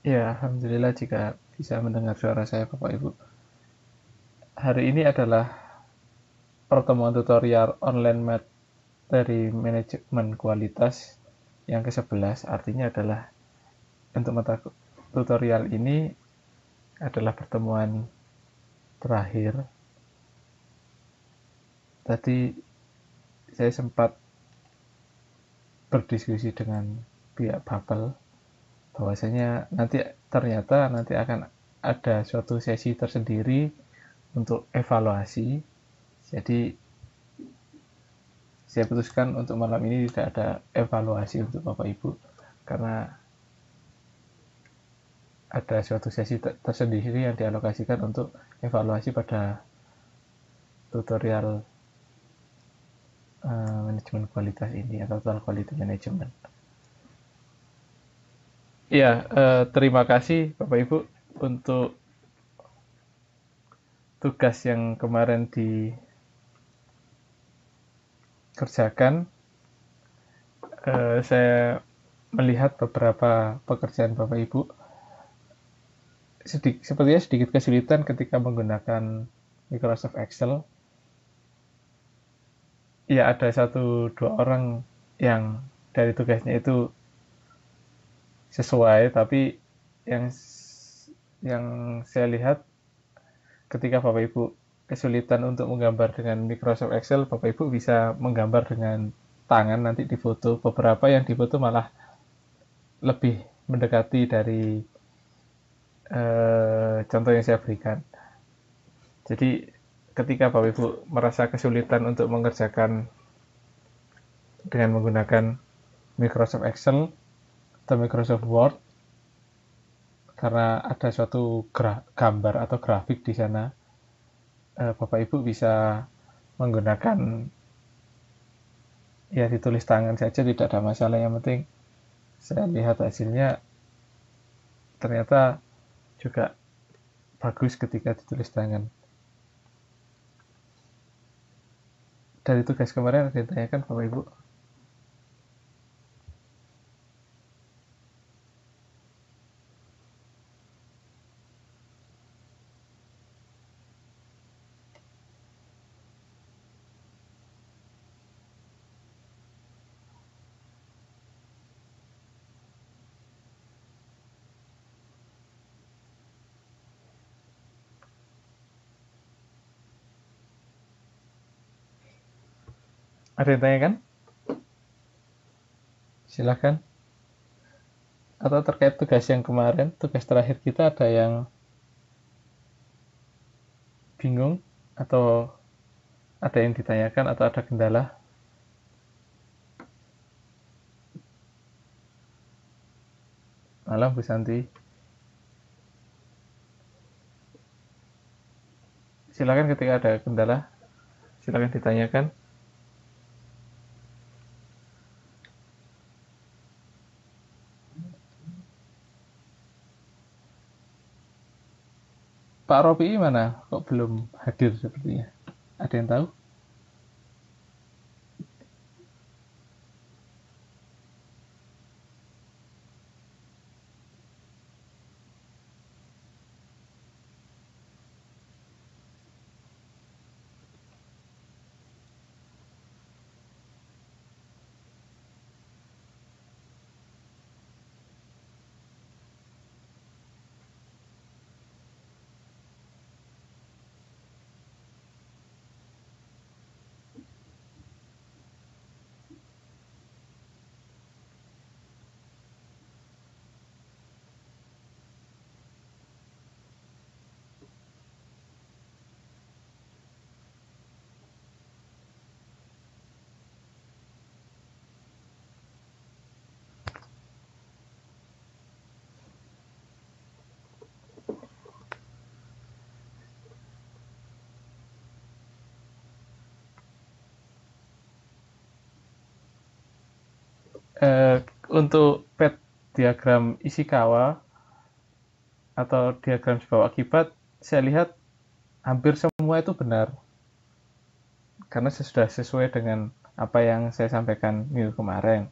Ya, alhamdulillah jika bisa mendengar suara saya Bapak Ibu. Hari ini adalah pertemuan tutorial online materi manajemen kualitas yang ke-11. Artinya adalah untuk mata tutorial ini adalah pertemuan terakhir. Tadi saya sempat berdiskusi dengan pihak Bapel bahwasanya nanti akan ada suatu sesi tersendiri untuk evaluasi. Jadi saya putuskan untuk malam ini tidak ada evaluasi untuk Bapak Ibu karena ada suatu sesi tersendiri yang dialokasikan untuk evaluasi pada tutorial manajemen kualitas ini atau total quality management. Iya, terima kasih Bapak Ibu untuk tugas yang kemarin dikerjakan. Saya melihat beberapa pekerjaan Bapak Ibu sepertinya sedikit kesulitan ketika menggunakan Microsoft Excel. Ya ada satu dua orang yang dari tugasnya itu sesuai, tapi yang yang saya lihat ketika Bapak Ibu kesulitan untuk menggambar dengan Microsoft Excel, Bapak Ibu bisa menggambar dengan tangan nanti di foto. Beberapa yang di foto malah lebih mendekati dari contoh yang saya berikan. Jadi ketika Bapak Ibu merasa kesulitan untuk mengerjakan dengan menggunakan Microsoft Excel atau Microsoft Word karena ada suatu gambar atau grafik di sana, Bapak Ibu bisa menggunakan ya ditulis tangan saja tidak ada masalah. Yang penting saya lihat hasilnya ternyata juga bagus ketika ditulis tangan. Dari tugas kemarin ada yang ditanyakan Bapak Ibu? Ada yang tanyakan? Silahkan. Atau terkait tugas yang kemarin, tugas terakhir kita ada yang bingung atau ada yang ditanyakan atau ada kendala? Malam Bu Santi. Silakan ketika ada kendala, silakan ditanyakan. Pak Ropi mana? Kok belum hadir sepertinya? Ada yang tahu? Eh, untuk pet diagram Ishikawa atau diagram sebab akibat, saya lihat hampir semua itu benar karena sudah sesuai dengan apa yang saya sampaikan minggu kemarin.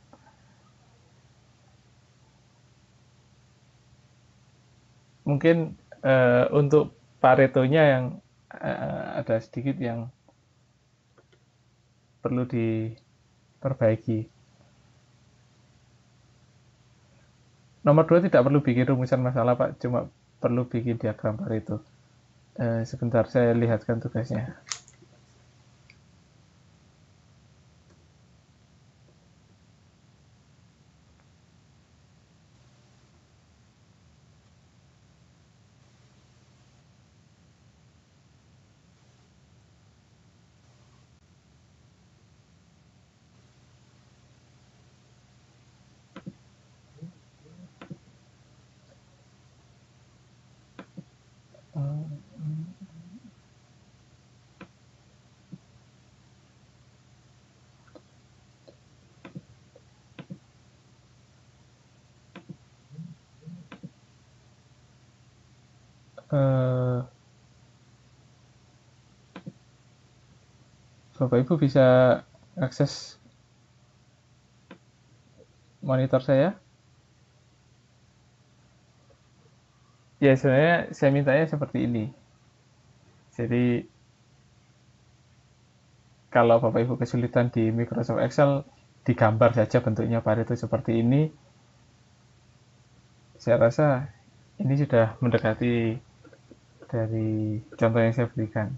mungkin untuk Paretonya yang ada sedikit yang perlu diperbaiki. Nomor 2 tidak perlu bikin rumusan masalah, Pak, cuma perlu bikin diagram Pareto. Sebentar, saya lihatkan tugasnya. Bapak Ibu bisa akses monitor saya? Ya, sebenarnya saya mintanya seperti ini. Jadi, kalau Bapak Ibu kesulitan di Microsoft Excel, digambar saja bentuknya Pareto seperti ini. Saya rasa ini sudah mendekati dari contoh yang saya berikan.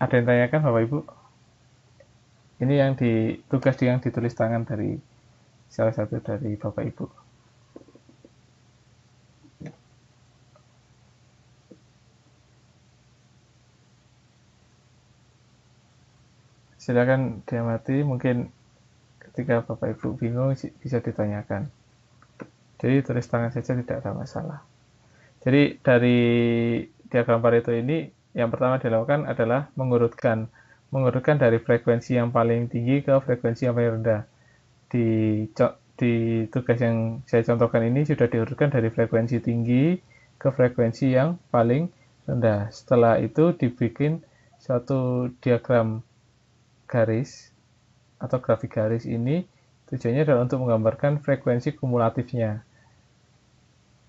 Ada yang tanyakan Bapak Ibu? Ini yang tugas yang ditulis tangan dari salah satu dari Bapak Ibu. Silakan diamati, mungkin ketika Bapak Ibu bingung bisa ditanyakan. Jadi tulis tangan saja tidak ada masalah. Jadi dari diagram Pareto ini yang pertama dilakukan adalah mengurutkan dari frekuensi yang paling tinggi ke frekuensi yang paling rendah. Di tugas yang saya contohkan ini sudah diurutkan dari frekuensi tinggi ke frekuensi yang paling rendah. Setelah itu dibikin suatu diagram garis atau grafik garis ini tujuannya adalah untuk menggambarkan frekuensi kumulatifnya.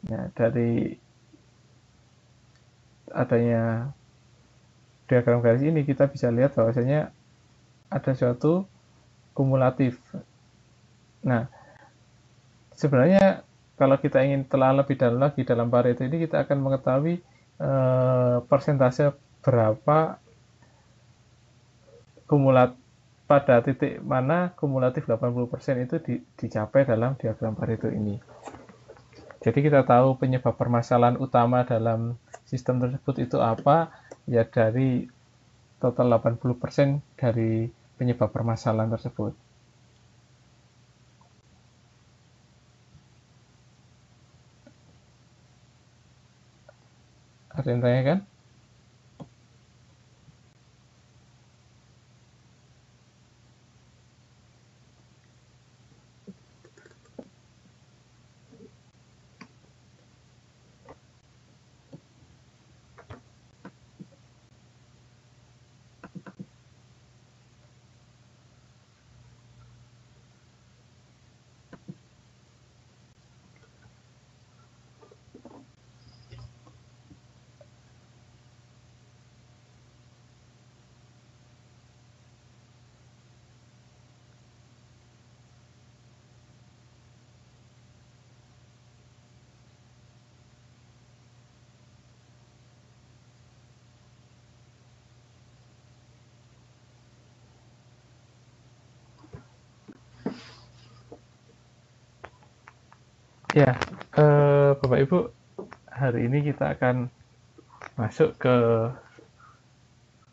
Nah, dari adanya diagram garis ini kita bisa lihat bahwasanya ada suatu kumulatif. Nah, sebenarnya kalau kita ingin telah lebih dalam lagi dalam Pareto ini, kita akan mengetahui persentase berapa kumulatif pada titik mana kumulatif 80% itu dicapai dalam diagram Pareto ini. Jadi kita tahu penyebab permasalahan utama dalam sistem tersebut itu apa, ya dari total 80% dari penyebab permasalahan tersebut. Ada yang tanya kan? Ya, Bapak Ibu, hari ini kita akan masuk ke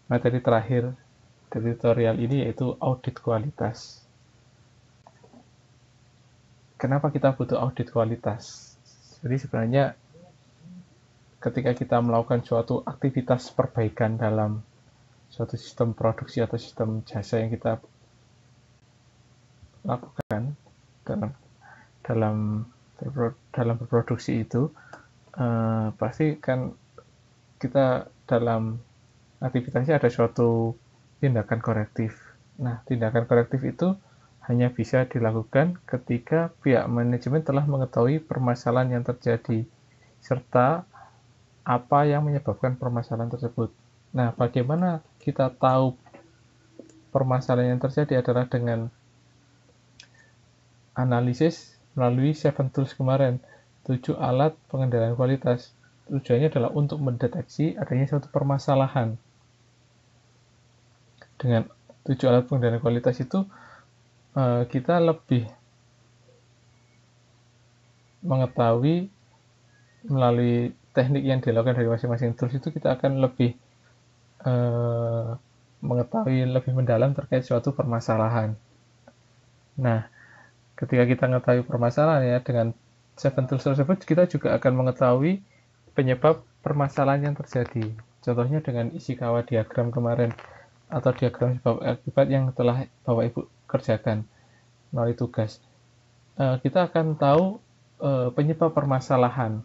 materi terakhir dari tutorial ini, yaitu audit kualitas. Kenapa kita butuh audit kualitas? Jadi sebenarnya ketika kita melakukan suatu aktivitas perbaikan dalam suatu sistem produksi atau sistem jasa yang kita lakukan dalam berproduksi itu, pasti kan kita dalam aktivitasnya ada suatu tindakan korektif. Nah, tindakan korektif itu hanya bisa dilakukan ketika pihak manajemen telah mengetahui permasalahan yang terjadi serta apa yang menyebabkan permasalahan tersebut. Nah, bagaimana kita tahu permasalahan yang terjadi adalah dengan analisis melalui 7 tools kemarin, 7 alat pengendalian kualitas. Tujuannya adalah untuk mendeteksi adanya suatu permasalahan. Dengan 7 alat pengendalian kualitas itu, kita lebih mengetahui melalui teknik yang dilakukan dari masing-masing tools itu, kita akan lebih mengetahui lebih mendalam terkait suatu permasalahan. Nah, ketika kita mengetahui permasalahan ya, dengan 7 tools tersebut kita juga akan mengetahui penyebab permasalahan yang terjadi. Contohnya dengan Ishikawa diagram kemarin atau diagram sebab akibat yang telah Bapak Ibu kerjakan melalui tugas. Kita akan tahu penyebab permasalahan.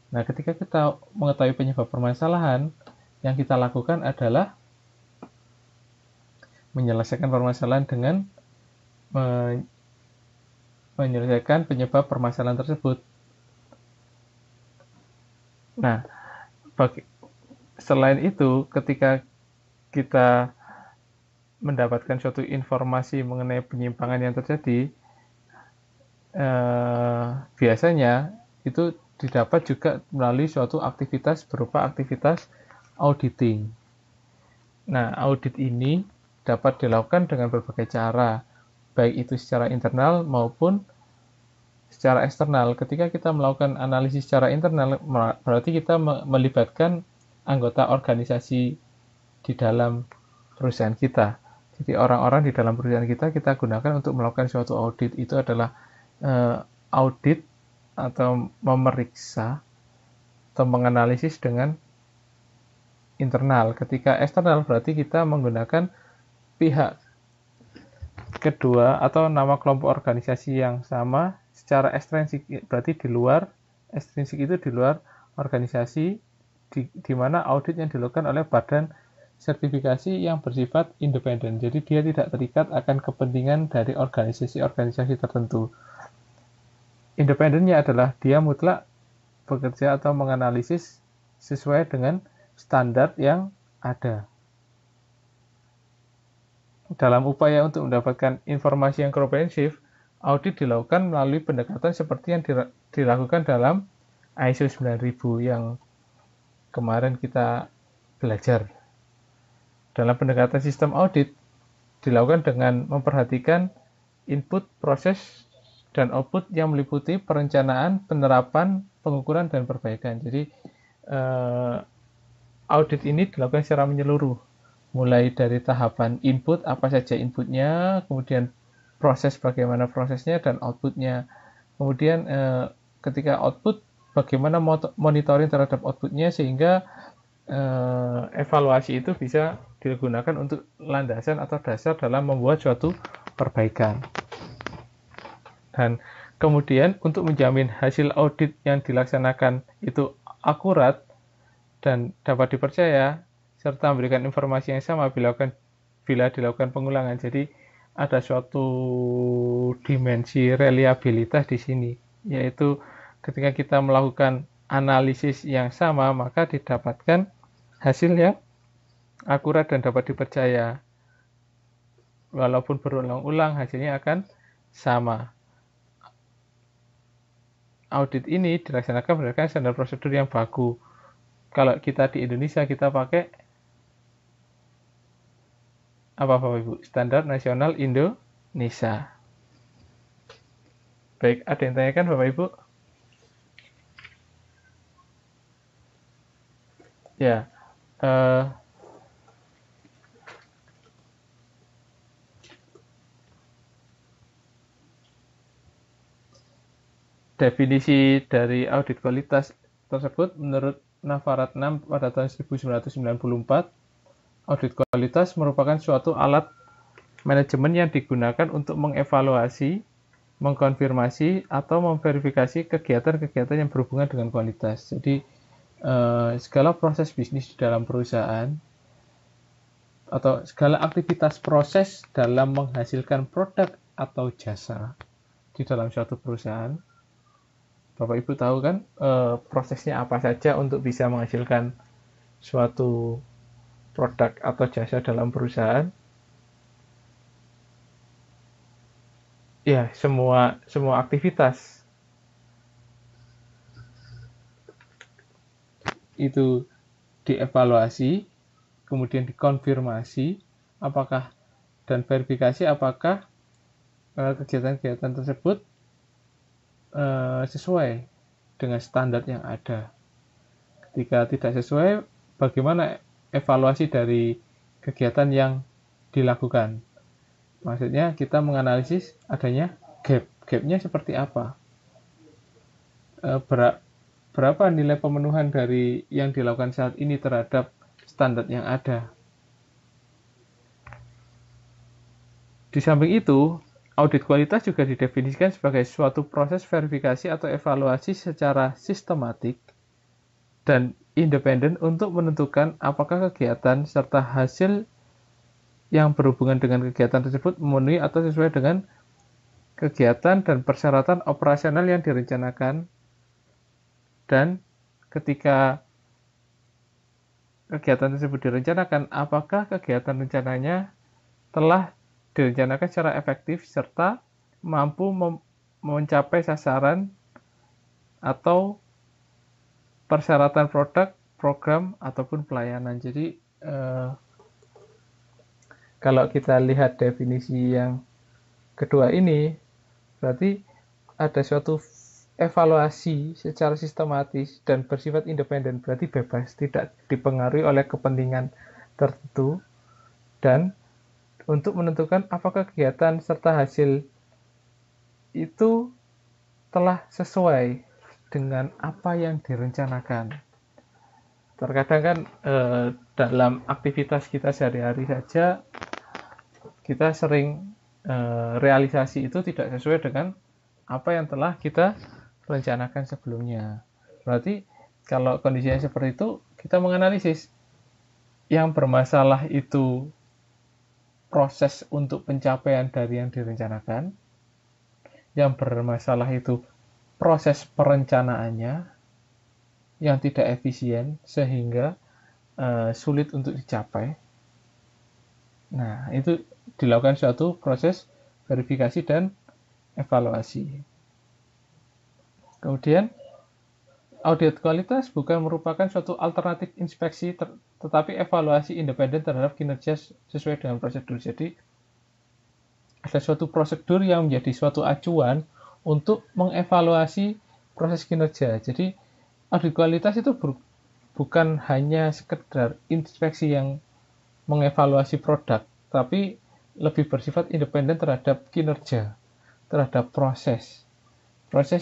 Nah, ketika kita mengetahui penyebab permasalahan, yang kita lakukan adalah menyelesaikan permasalahan dengan menyelesaikan penyebab permasalahan tersebut. Nah, selain itu, ketika kita mendapatkan suatu informasi mengenai penyimpangan yang terjadi, biasanya itu didapat juga melalui suatu aktivitas berupa aktivitas auditing. Nah, audit ini dapat dilakukan dengan berbagai cara, baik itu secara internal maupun secara eksternal. Ketika kita melakukan analisis secara internal, berarti kita melibatkan anggota organisasi di dalam perusahaan kita. Jadi orang-orang di dalam perusahaan kita gunakan untuk melakukan suatu audit. Itu adalah audit atau memeriksa atau menganalisis dengan internal. Ketika eksternal berarti kita menggunakan pihak kedua atau nama kelompok organisasi yang sama secara ekstrinsik, berarti di luar, ekstrinsik itu di luar organisasi, di mana audit yang dilakukan oleh badan sertifikasi yang bersifat independen. Jadi dia tidak terikat akan kepentingan dari organisasi-organisasi tertentu. Independennya adalah dia mutlak bekerja atau menganalisis sesuai dengan standar yang ada. Dalam upaya untuk mendapatkan informasi yang komprehensif, audit dilakukan melalui pendekatan seperti yang dilakukan dalam ISO 9000 yang kemarin kita belajar. Dalam pendekatan sistem audit dilakukan dengan memperhatikan input, proses, dan output yang meliputi perencanaan, penerapan, pengukuran, dan perbaikan. Jadi audit ini dilakukan secara menyeluruh, mulai dari tahapan input, apa saja inputnya, kemudian proses bagaimana prosesnya, dan outputnya. Kemudian ketika output, bagaimana monitoring terhadap outputnya, sehingga evaluasi itu bisa digunakan untuk landasan atau dasar dalam membuat suatu perbaikan. Dan kemudian untuk menjamin hasil audit yang dilaksanakan itu akurat dan dapat dipercaya, serta memberikan informasi yang sama bila dilakukan pengulangan. Jadi ada suatu dimensi reliabilitas di sini, yaitu ketika kita melakukan analisis yang sama, maka didapatkan hasil yang akurat dan dapat dipercaya. Walaupun berulang-ulang, hasilnya akan sama. Audit ini dilaksanakan berdasarkan standar prosedur yang baku. Kalau kita di Indonesia, kita pakai apa Bapak Ibu? Standar Nasional Indonesia. Baik, ada yang tanyakan Bapak Ibu? Ya, definisi dari audit kualitas tersebut menurut Navarat 6 pada tahun 1994, audit kualitas merupakan suatu alat manajemen yang digunakan untuk mengevaluasi, mengkonfirmasi, atau memverifikasi kegiatan-kegiatan yang berhubungan dengan kualitas. Jadi, segala proses bisnis di dalam perusahaan atau segala aktivitas proses dalam menghasilkan produk atau jasa di dalam suatu perusahaan. Bapak Ibu tahu kan prosesnya apa saja untuk bisa menghasilkan suatu produk atau jasa dalam perusahaan? Ya, semua aktivitas itu dievaluasi, kemudian dikonfirmasi apakah dan verifikasi apakah kegiatan-kegiatan tersebut sesuai dengan standar yang ada. Ketika tidak sesuai, bagaimana evaluasi dari kegiatan yang dilakukan? Maksudnya kita menganalisis adanya gap. Gapnya seperti apa? Berapa nilai pemenuhan dari yang dilakukan saat ini terhadap standar yang ada? Di samping itu, audit kualitas juga didefinisikan sebagai suatu proses verifikasi atau evaluasi secara sistematik dan independen untuk menentukan apakah kegiatan serta hasil yang berhubungan dengan kegiatan tersebut memenuhi atau sesuai dengan kegiatan dan persyaratan operasional yang direncanakan, dan ketika kegiatan tersebut direncanakan, apakah kegiatan rencananya telah direncanakan secara efektif serta mampu mencapai sasaran atau persyaratan produk, program, ataupun pelayanan. Jadi kalau kita lihat definisi yang kedua ini, berarti ada suatu evaluasi secara sistematis dan bersifat independen, berarti bebas, tidak dipengaruhi oleh kepentingan tertentu, dan untuk menentukan apakah kegiatan serta hasil itu telah sesuai dengan apa yang direncanakan. Terkadang kan dalam aktivitas kita sehari-hari saja kita sering realisasi itu tidak sesuai dengan apa yang telah kita rencanakan sebelumnya. Berarti kalau kondisinya seperti itu, kita menganalisis yang bermasalah itu proses untuk pencapaian dari yang direncanakan, yang bermasalah itu proses perencanaannya yang tidak efisien sehingga sulit untuk dicapai. Nah, itu dilakukan suatu proses verifikasi dan evaluasi. Kemudian, audit kualitas bukan merupakan suatu alternatif inspeksi, tetapi evaluasi independen terhadap kinerja sesuai dengan prosedur. Jadi, ada suatu prosedur yang menjadi suatu acuan untuk mengevaluasi proses kinerja. Jadi, audit kualitas itu bukan hanya sekedar inspeksi yang mengevaluasi produk, tapi lebih bersifat independen terhadap kinerja, terhadap proses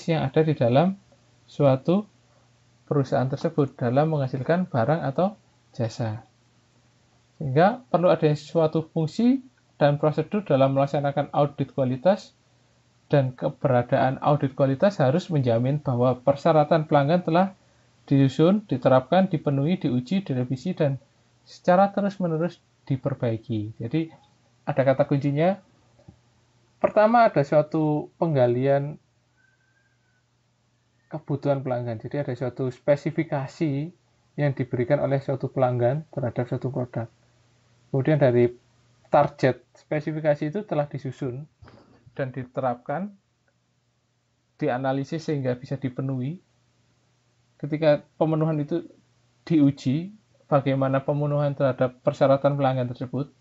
yang ada di dalam suatu perusahaan tersebut dalam menghasilkan barang atau jasa. Sehingga perlu adanya suatu fungsi dan prosedur dalam melaksanakan audit kualitas, dan keberadaan audit kualitas harus menjamin bahwa persyaratan pelanggan telah disusun, diterapkan, dipenuhi, diuji, direvisi, dan secara terus-menerus diperbaiki. Jadi ada kata kuncinya. Pertama, ada suatu penggalian kebutuhan pelanggan. Jadi ada suatu spesifikasi yang diberikan oleh suatu pelanggan terhadap suatu produk. Kemudian dari target spesifikasi itu telah disusun dan diterapkan, dianalisis sehingga bisa dipenuhi. Ketika pemenuhan itu diuji, bagaimana pemenuhan terhadap persyaratan pelanggan tersebut.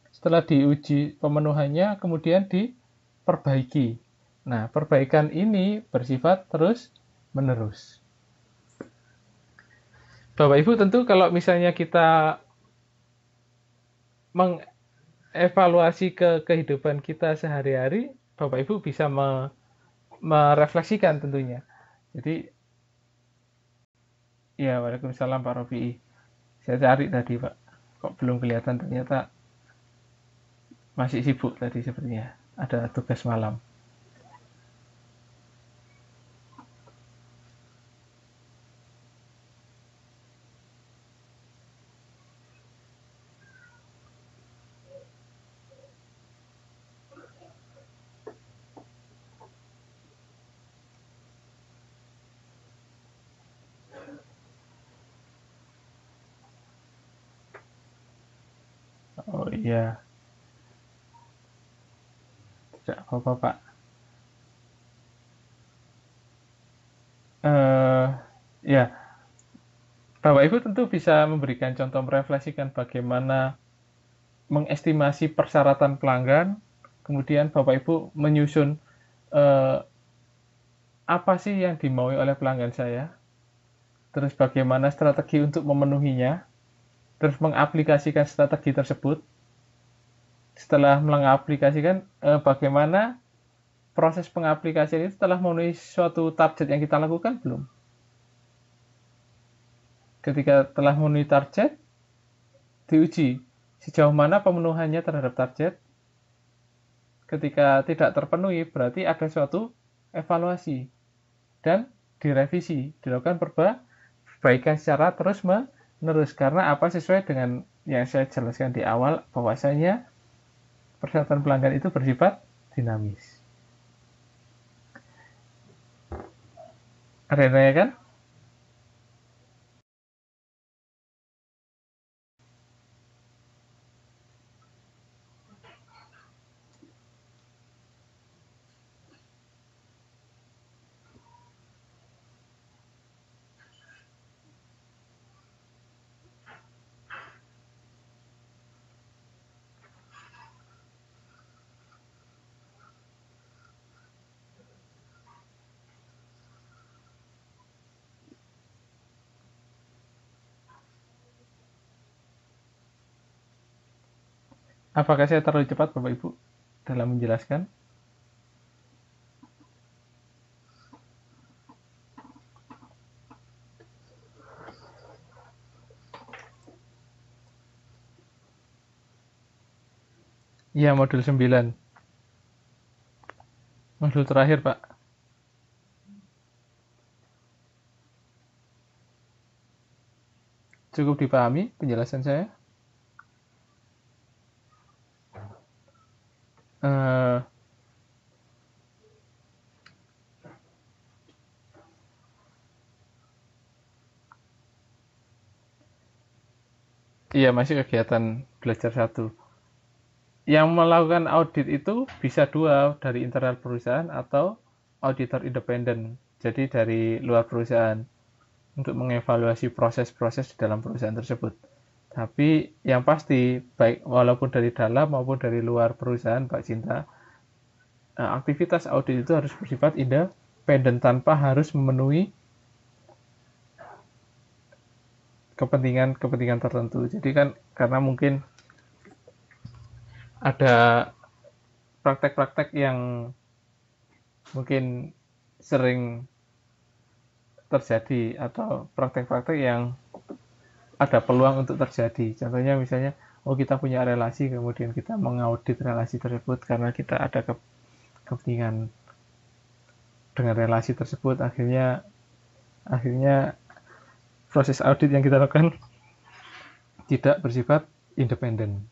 Setelah diuji pemenuhannya, kemudian diperbaiki. Nah, perbaikan ini bersifat terus-menerus. Bapak Ibu, tentu kalau misalnya kita mengevaluasi ke kehidupan kita sehari-hari, Bapak Ibu bisa merefleksikan tentunya. Jadi, ya, waalaikumsalam Pak Rofi'i. Saya cari tadi Pak, kok belum kelihatan, ternyata masih sibuk tadi sepertinya. Ada tugas malam. Oh iya, tidak apa-apa Pak. Eh ya, Bapak Ibu tentu bisa memberikan contoh merefleksikan bagaimana mengestimasi persyaratan pelanggan, kemudian Bapak Ibu menyusun eh, apa sih yang dimaui oleh pelanggan saya, terus bagaimana strategi untuk memenuhinya, terus mengaplikasikan strategi tersebut. Setelah mengaplikasikan, bagaimana proses pengaplikasian itu setelah memenuhi suatu target yang kita lakukan belum? Ketika telah memenuhi target, diuji sejauh mana pemenuhannya terhadap target. Ketika tidak terpenuhi, berarti ada suatu evaluasi dan direvisi, dilakukan perbaikan secara terus menerus. Karena apa, sesuai dengan yang saya jelaskan di awal, bahwasanya persyaratan pelanggan itu bersifat dinamis. Ada yang nanya kan? Apakah saya terlalu cepat Bapak Ibu dalam menjelaskan? Iya, modul 9. Modul terakhir, Pak. Cukup dipahami penjelasan saya? Eh, iya, masih kegiatan belajar satu. Yang melakukan audit itu bisa dua, dari internal perusahaan atau auditor independen. Jadi dari luar perusahaan untuk mengevaluasi proses-proses di dalam perusahaan tersebut. Tapi yang pasti, baik walaupun dari dalam maupun dari luar perusahaan, Pak Cinta, aktivitas audit itu harus bersifat independen tanpa harus memenuhi kepentingan tertentu. Jadi kan karena mungkin ada praktek-praktek yang mungkin sering terjadi atau praktek-praktek yang ada peluang untuk terjadi. Contohnya misalnya, oh kita punya relasi, kemudian kita mengaudit relasi tersebut karena kita ada kepentingan dengan relasi tersebut. Akhirnya proses audit yang kita lakukan tidak bersifat independen.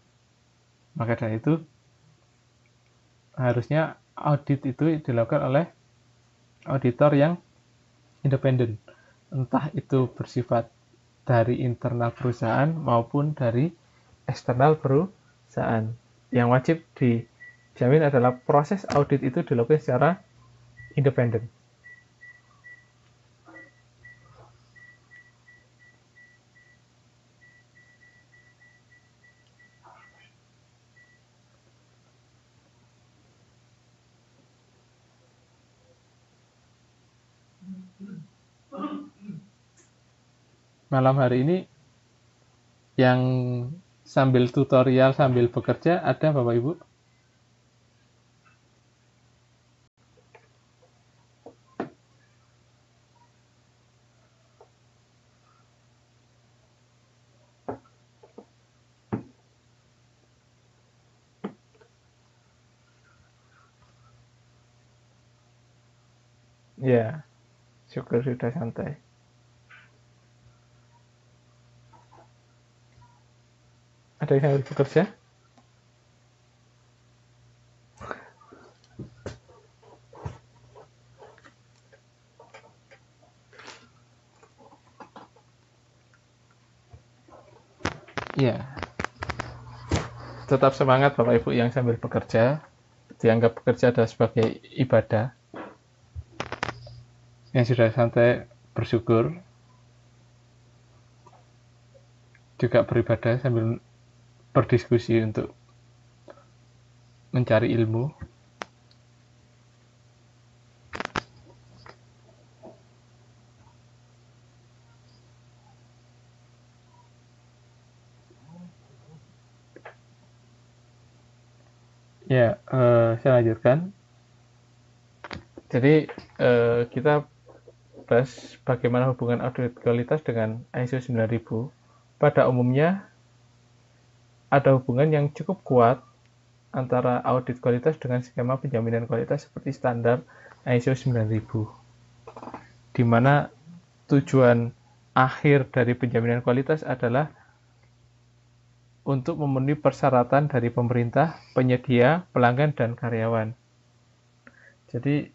Maka dari itu harusnya audit itu dilakukan oleh auditor yang independen, entah itu bersifat dari internal perusahaan maupun dari eksternal perusahaan. Yang wajib dijamin adalah proses audit itu dilakukan secara independen. Malam hari ini yang sambil tutorial sambil bekerja ada Bapak Ibu? Ya, syukur sudah santai. Ada yang sambil bekerja? Ya, tetap semangat Bapak Ibu yang sambil bekerja. Dianggap bekerja adalah sebagai ibadah. Yang sudah santai bersyukur, juga beribadah sambil berdiskusi untuk mencari ilmu. Ya, saya lanjutkan. Jadi kita bahas bagaimana hubungan audit kualitas dengan ISO 9000. Pada umumnya ada hubungan yang cukup kuat antara audit kualitas dengan skema penjaminan kualitas seperti standar ISO 9000, di mana tujuan akhir dari penjaminan kualitas adalah untuk memenuhi persyaratan dari pemerintah, penyedia, pelanggan, dan karyawan. Jadi,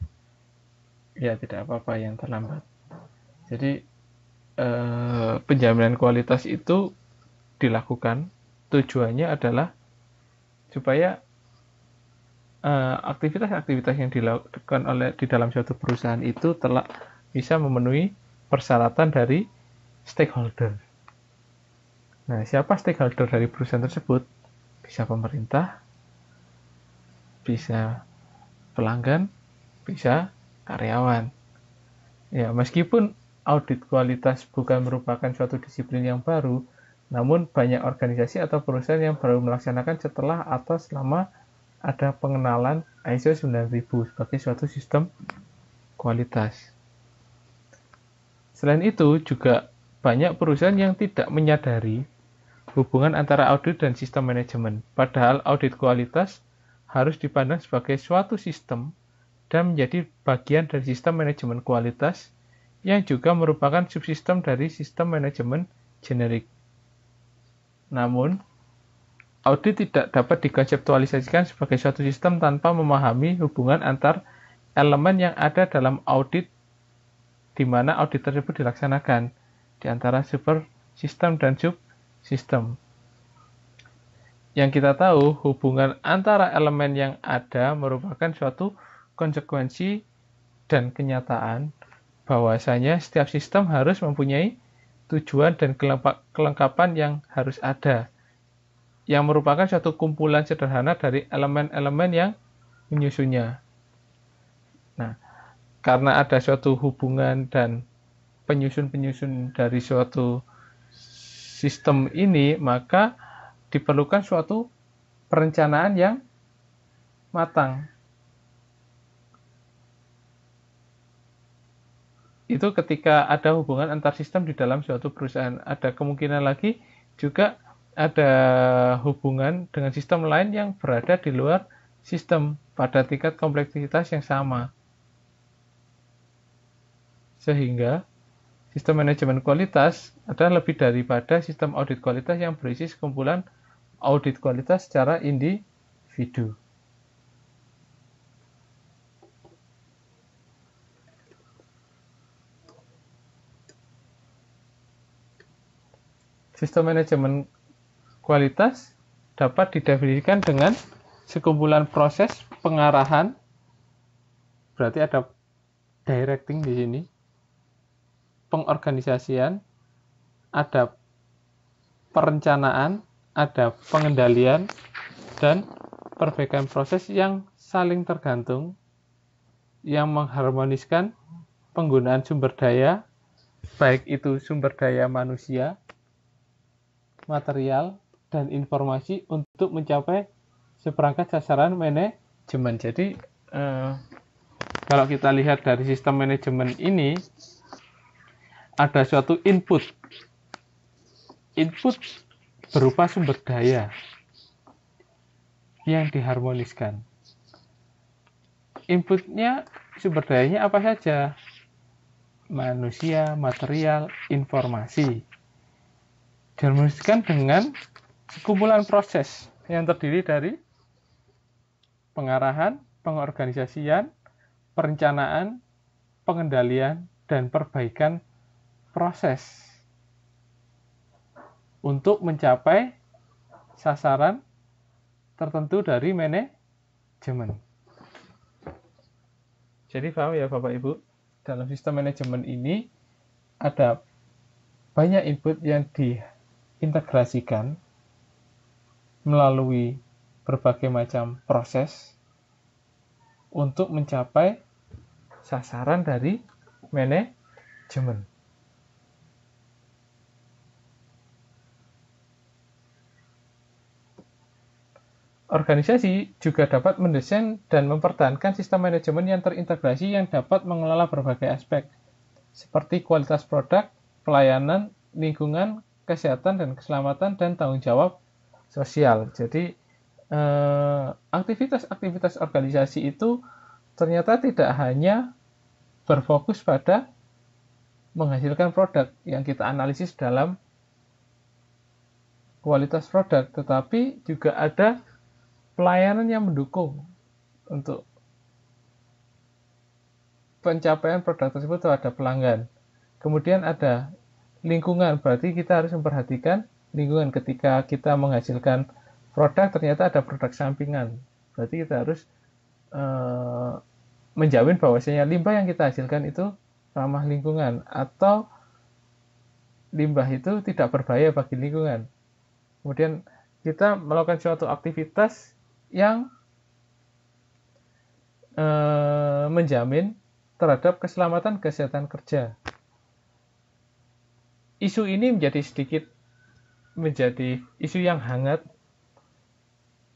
ya tidak apa-apa yang terlambat. Jadi, penjaminan kualitas itu dilakukan, tujuannya adalah supaya aktivitas-aktivitas yang dilakukan di dalam suatu perusahaan itu telah bisa memenuhi persyaratan dari stakeholder. Nah, siapa stakeholder dari perusahaan tersebut? Bisa pemerintah, bisa pelanggan, bisa karyawan. Ya, meskipun audit kualitas bukan merupakan suatu disiplin yang baru, namun banyak organisasi atau perusahaan yang baru melaksanakan setelah atau selama ada pengenalan ISO 9000 sebagai suatu sistem kualitas. Selain itu, juga banyak perusahaan yang tidak menyadari hubungan antara audit dan sistem manajemen. Padahal audit kualitas harus dipandang sebagai suatu sistem dan menjadi bagian dari sistem manajemen kualitas yang juga merupakan subsistem dari sistem manajemen generik. Namun, audit tidak dapat dikonseptualisasikan sebagai suatu sistem tanpa memahami hubungan antar elemen yang ada dalam audit di mana audit tersebut dilaksanakan, di antara super sistem dan subsistem. Yang kita tahu, hubungan antara elemen yang ada merupakan suatu konsekuensi dan kenyataan bahwasanya setiap sistem harus mempunyai tujuan dan kelengkapan yang harus ada, yang merupakan suatu kumpulan sederhana dari elemen-elemen yang menyusunnya. Nah, karena ada suatu hubungan dan penyusun-penyusun dari suatu sistem ini, maka diperlukan suatu perencanaan yang matang. Itu ketika ada hubungan antar sistem di dalam suatu perusahaan. Ada kemungkinan lagi juga ada hubungan dengan sistem lain yang berada di luar sistem pada tingkat kompleksitas yang sama. Sehingga sistem manajemen kualitas adalah lebih daripada sistem audit kualitas yang berisi sekumpulan audit kualitas secara individu. Sistem manajemen kualitas dapat didefinisikan dengan sekumpulan proses pengarahan, berarti ada directing di sini, pengorganisasian, ada perencanaan, ada pengendalian, dan perbaikan proses yang saling tergantung, yang mengharmoniskan penggunaan sumber daya, baik itu sumber daya manusia, material, dan informasi untuk mencapai seperangkat sasaran manajemen. Jadi, kalau kita lihat dari sistem manajemen ini, ada suatu input berupa sumber daya yang diharmoniskan. Inputnya, sumber dayanya apa saja? Manusia, material, informasi. Diharmoniskan dengan sekumpulan proses yang terdiri dari pengarahan, pengorganisasian, perencanaan, pengendalian, dan perbaikan proses untuk mencapai sasaran tertentu dari manajemen. Jadi paham ya Bapak Ibu, dalam sistem manajemen ini ada banyak input yang diintegrasikan melalui berbagai macam proses untuk mencapai sasaran dari manajemen. Organisasi juga dapat mendesain dan mempertahankan sistem manajemen yang terintegrasi yang dapat mengelola berbagai aspek, seperti kualitas produk, pelayanan, lingkungan, kesehatan dan keselamatan, dan tanggung jawab sosial. Jadi, aktivitas-aktivitas organisasi itu ternyata tidak hanya berfokus pada menghasilkan produk yang kita analisis dalam kualitas produk, tetapi juga ada pelayanan yang mendukung untuk pencapaian produk tersebut terhadap pelanggan. Kemudian ada lingkungan, berarti kita harus memperhatikan lingkungan ketika kita menghasilkan produk, ternyata ada produk sampingan. Berarti kita harus menjamin bahwasanya limbah yang kita hasilkan itu ramah lingkungan, atau limbah itu tidak berbahaya bagi lingkungan. Kemudian kita melakukan suatu aktivitas yang menjamin terhadap keselamatan kesehatan kerja. Isu ini menjadi isu yang hangat,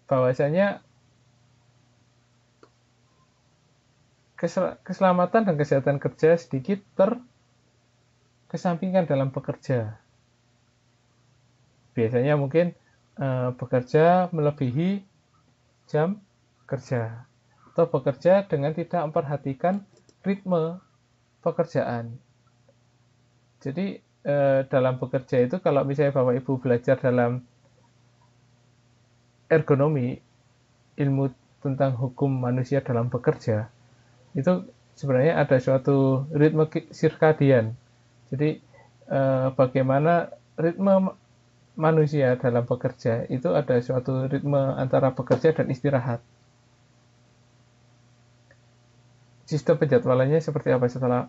bahwasanya keselamatan dan kesehatan kerja sedikit terkesampingkan dalam bekerja. Biasanya mungkin bekerja melebihi jam kerja, atau bekerja dengan tidak memperhatikan ritme pekerjaan. Jadi dalam bekerja itu, kalau misalnya Bapak Ibu belajar dalam ergonomi, ilmu tentang hukum manusia dalam bekerja, itu sebenarnya ada suatu ritme sirkadian. Jadi bagaimana ritme manusia dalam bekerja itu ada suatu ritme antara bekerja dan istirahat. Sistem penjadwalannya seperti apa setelah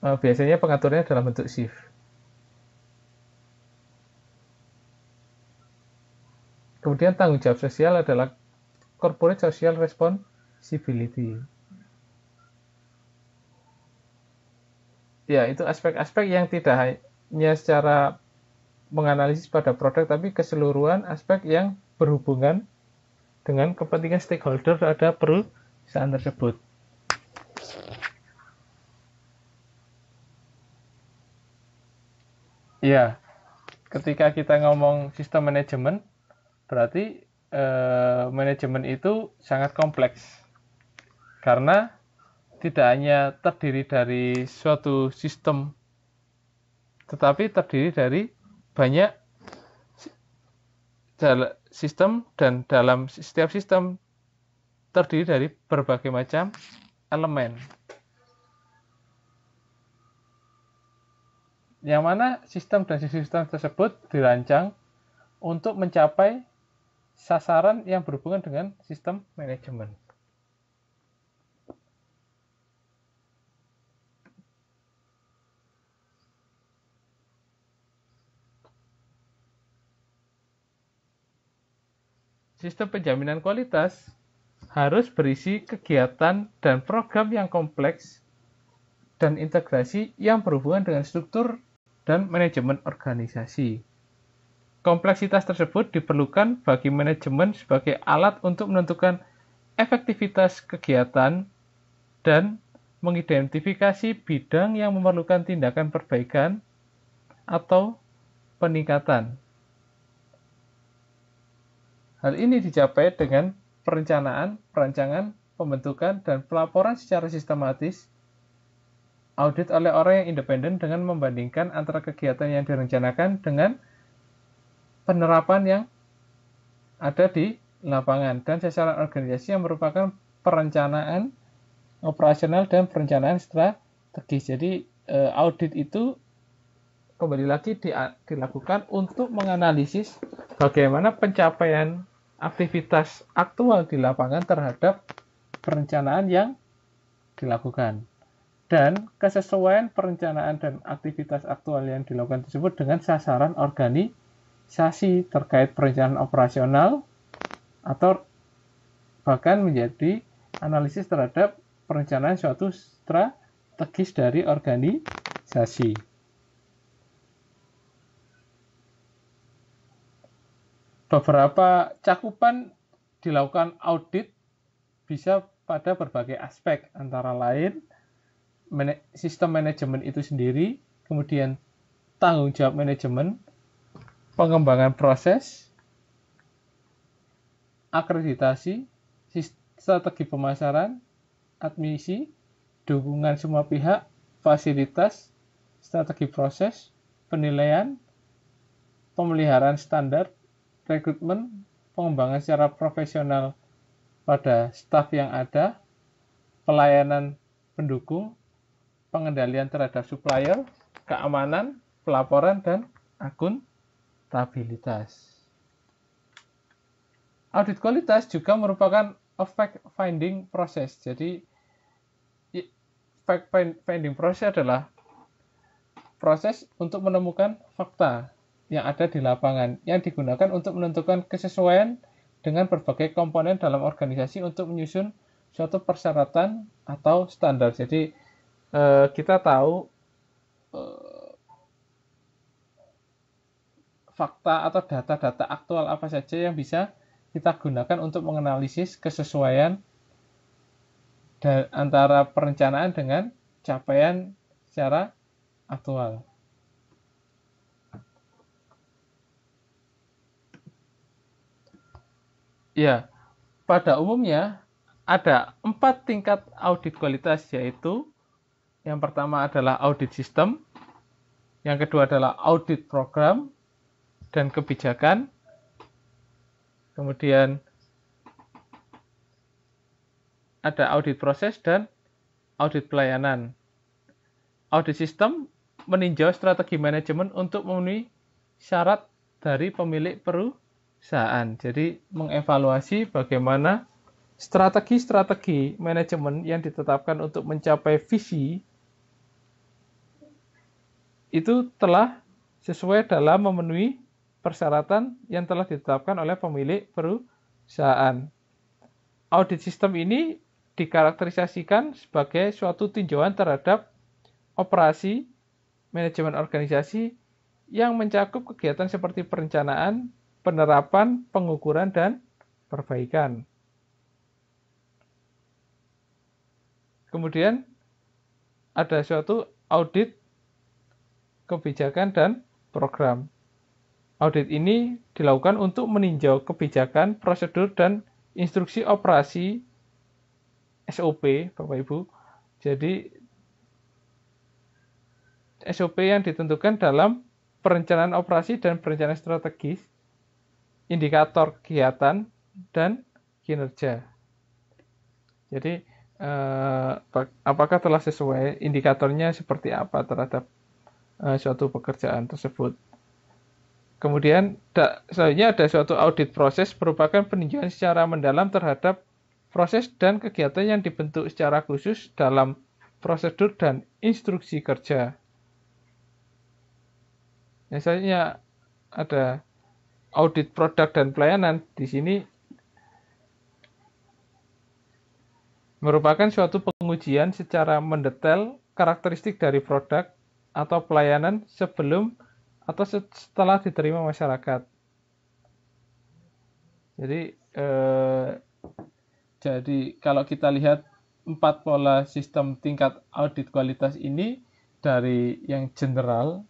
biasanya pengaturnya dalam bentuk shift. Kemudian tanggung jawab sosial adalah corporate social responsibility. Ya, itu aspek-aspek yang tidak hanya secara menganalisis pada produk, tapi keseluruhan aspek yang berhubungan dengan kepentingan stakeholder pada perusahaan tersebut. Ya, ketika kita ngomong sistem manajemen, berarti manajemen itu sangat kompleks, karena tidak hanya terdiri dari suatu sistem, tetapi terdiri dari banyak sistem, dan dalam setiap sistem terdiri dari berbagai macam elemen. Yang mana sistem dan sistem tersebut dirancang untuk mencapai sasaran yang berhubungan dengan sistem manajemen. Sistem penjaminan kualitas harus berisi kegiatan dan program yang kompleks dan integrasi yang berhubungan dengan struktur dan manajemen organisasi. Kompleksitas tersebut diperlukan bagi manajemen sebagai alat untuk menentukan efektivitas kegiatan dan mengidentifikasi bidang yang memerlukan tindakan perbaikan atau peningkatan. Hal ini dicapai dengan perencanaan, perancangan, pembentukan, dan pelaporan secara sistematis, audit oleh orang yang independen dengan membandingkan antara kegiatan yang direncanakan dengan penerapan yang ada di lapangan, dan sasaran organisasi yang merupakan perencanaan operasional dan perencanaan strategis. Jadi audit itu kembali lagi dilakukan untuk menganalisis bagaimana pencapaian aktivitas aktual di lapangan terhadap perencanaan yang dilakukan. Dan kesesuaian perencanaan dan aktivitas aktual yang dilakukan tersebut dengan sasaran organisasi terkait perencanaan operasional atau bahkan menjadi analisis terhadap perencanaan suatu strategis dari organisasi. Beberapa cakupan dilakukan audit bisa pada berbagai aspek, antara lain sistem manajemen itu sendiri, kemudian tanggung jawab manajemen, pengembangan proses, akreditasi, strategi pemasaran, admisi, dukungan semua pihak, fasilitas, strategi proses, penilaian, pemeliharaan standar, rekrutmen, pengembangan secara profesional pada staf yang ada, pelayanan pendukung, pengendalian terhadap supplier, keamanan, pelaporan, dan akuntabilitas. Audit kualitas juga merupakan fact-finding process. Jadi, fact-finding process adalah proses untuk menemukan fakta yang ada di lapangan, yang digunakan untuk menentukan kesesuaian dengan berbagai komponen dalam organisasi untuk menyusun suatu persyaratan atau standar. Jadi, kita tahu fakta atau data-data aktual apa saja yang bisa kita gunakan untuk menganalisis kesesuaian antara perencanaan dengan capaian secara aktual. Ya, pada umumnya ada 4 tingkat audit kualitas, yaitu yang pertama adalah audit sistem, yang kedua adalah audit program dan kebijakan, kemudian ada audit proses dan audit pelayanan. Audit sistem meninjau strategi manajemen untuk memenuhi syarat dari pemilik perusahaan. Jadi mengevaluasi bagaimana strategi-strategi manajemen yang ditetapkan untuk mencapai visi itu telah sesuai dalam memenuhi persyaratan yang telah ditetapkan oleh pemilik perusahaan. Audit sistem ini dikarakterisasikan sebagai suatu tinjauan terhadap operasi manajemen organisasi yang mencakup kegiatan seperti perencanaan, penerapan, pengukuran, dan perbaikan. Kemudian ada suatu audit kebijakan dan program. Audit ini dilakukan untuk meninjau kebijakan, prosedur, dan instruksi operasi SOP, Bapak Ibu. Jadi SOP yang ditentukan dalam perencanaan operasi dan perencanaan strategis, indikator kegiatan, dan kinerja. Jadi apakah telah sesuai, indikatornya seperti apa terhadap suatu pekerjaan tersebut. Kemudian selanjutnya ada suatu audit proses, merupakan peninjauan secara mendalam terhadap proses dan kegiatan yang dibentuk secara khusus dalam prosedur dan instruksi kerja. Selanjutnya ada audit produk dan pelayanan. Di sini merupakan suatu pengujian secara mendetail karakteristik dari produk atau pelayanan sebelum atau setelah diterima masyarakat. Jadi kalau kita lihat 4 pola sistem tingkat audit kualitas ini, dari yang general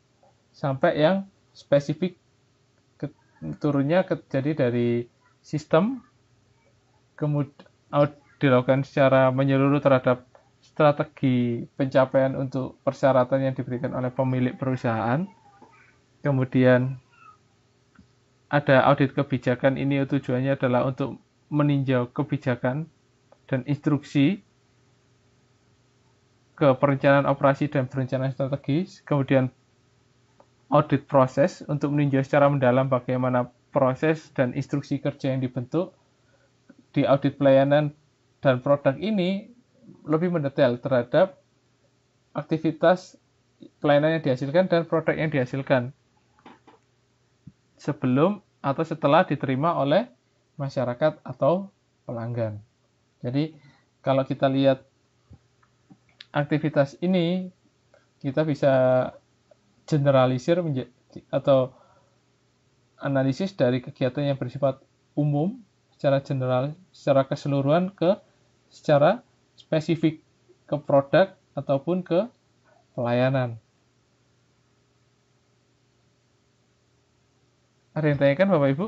sampai yang spesifik, turunnya jadi dari sistem, kemudian dilakukan secara menyeluruh terhadap strategi pencapaian untuk persyaratan yang diberikan oleh pemilik perusahaan. Kemudian ada audit kebijakan, ini tujuannya adalah untuk meninjau kebijakan dan instruksi ke perencanaan operasi dan perencanaan strategis. Kemudian audit proses untuk meninjau secara mendalam bagaimana proses dan instruksi kerja yang dibentuk di audit pelayanan dan produk ini lebih mendetail terhadap aktivitas pelayanan yang dihasilkan dan produk yang dihasilkan sebelum atau setelah diterima oleh masyarakat atau pelanggan. Jadi kalau kita lihat aktivitas ini, kita bisa generalisir atau analisis dari kegiatan yang bersifat umum secara general, secara keseluruhan secara spesifik ke produk ataupun ke pelayanan. Ada yang tanyakan Bapak Ibu?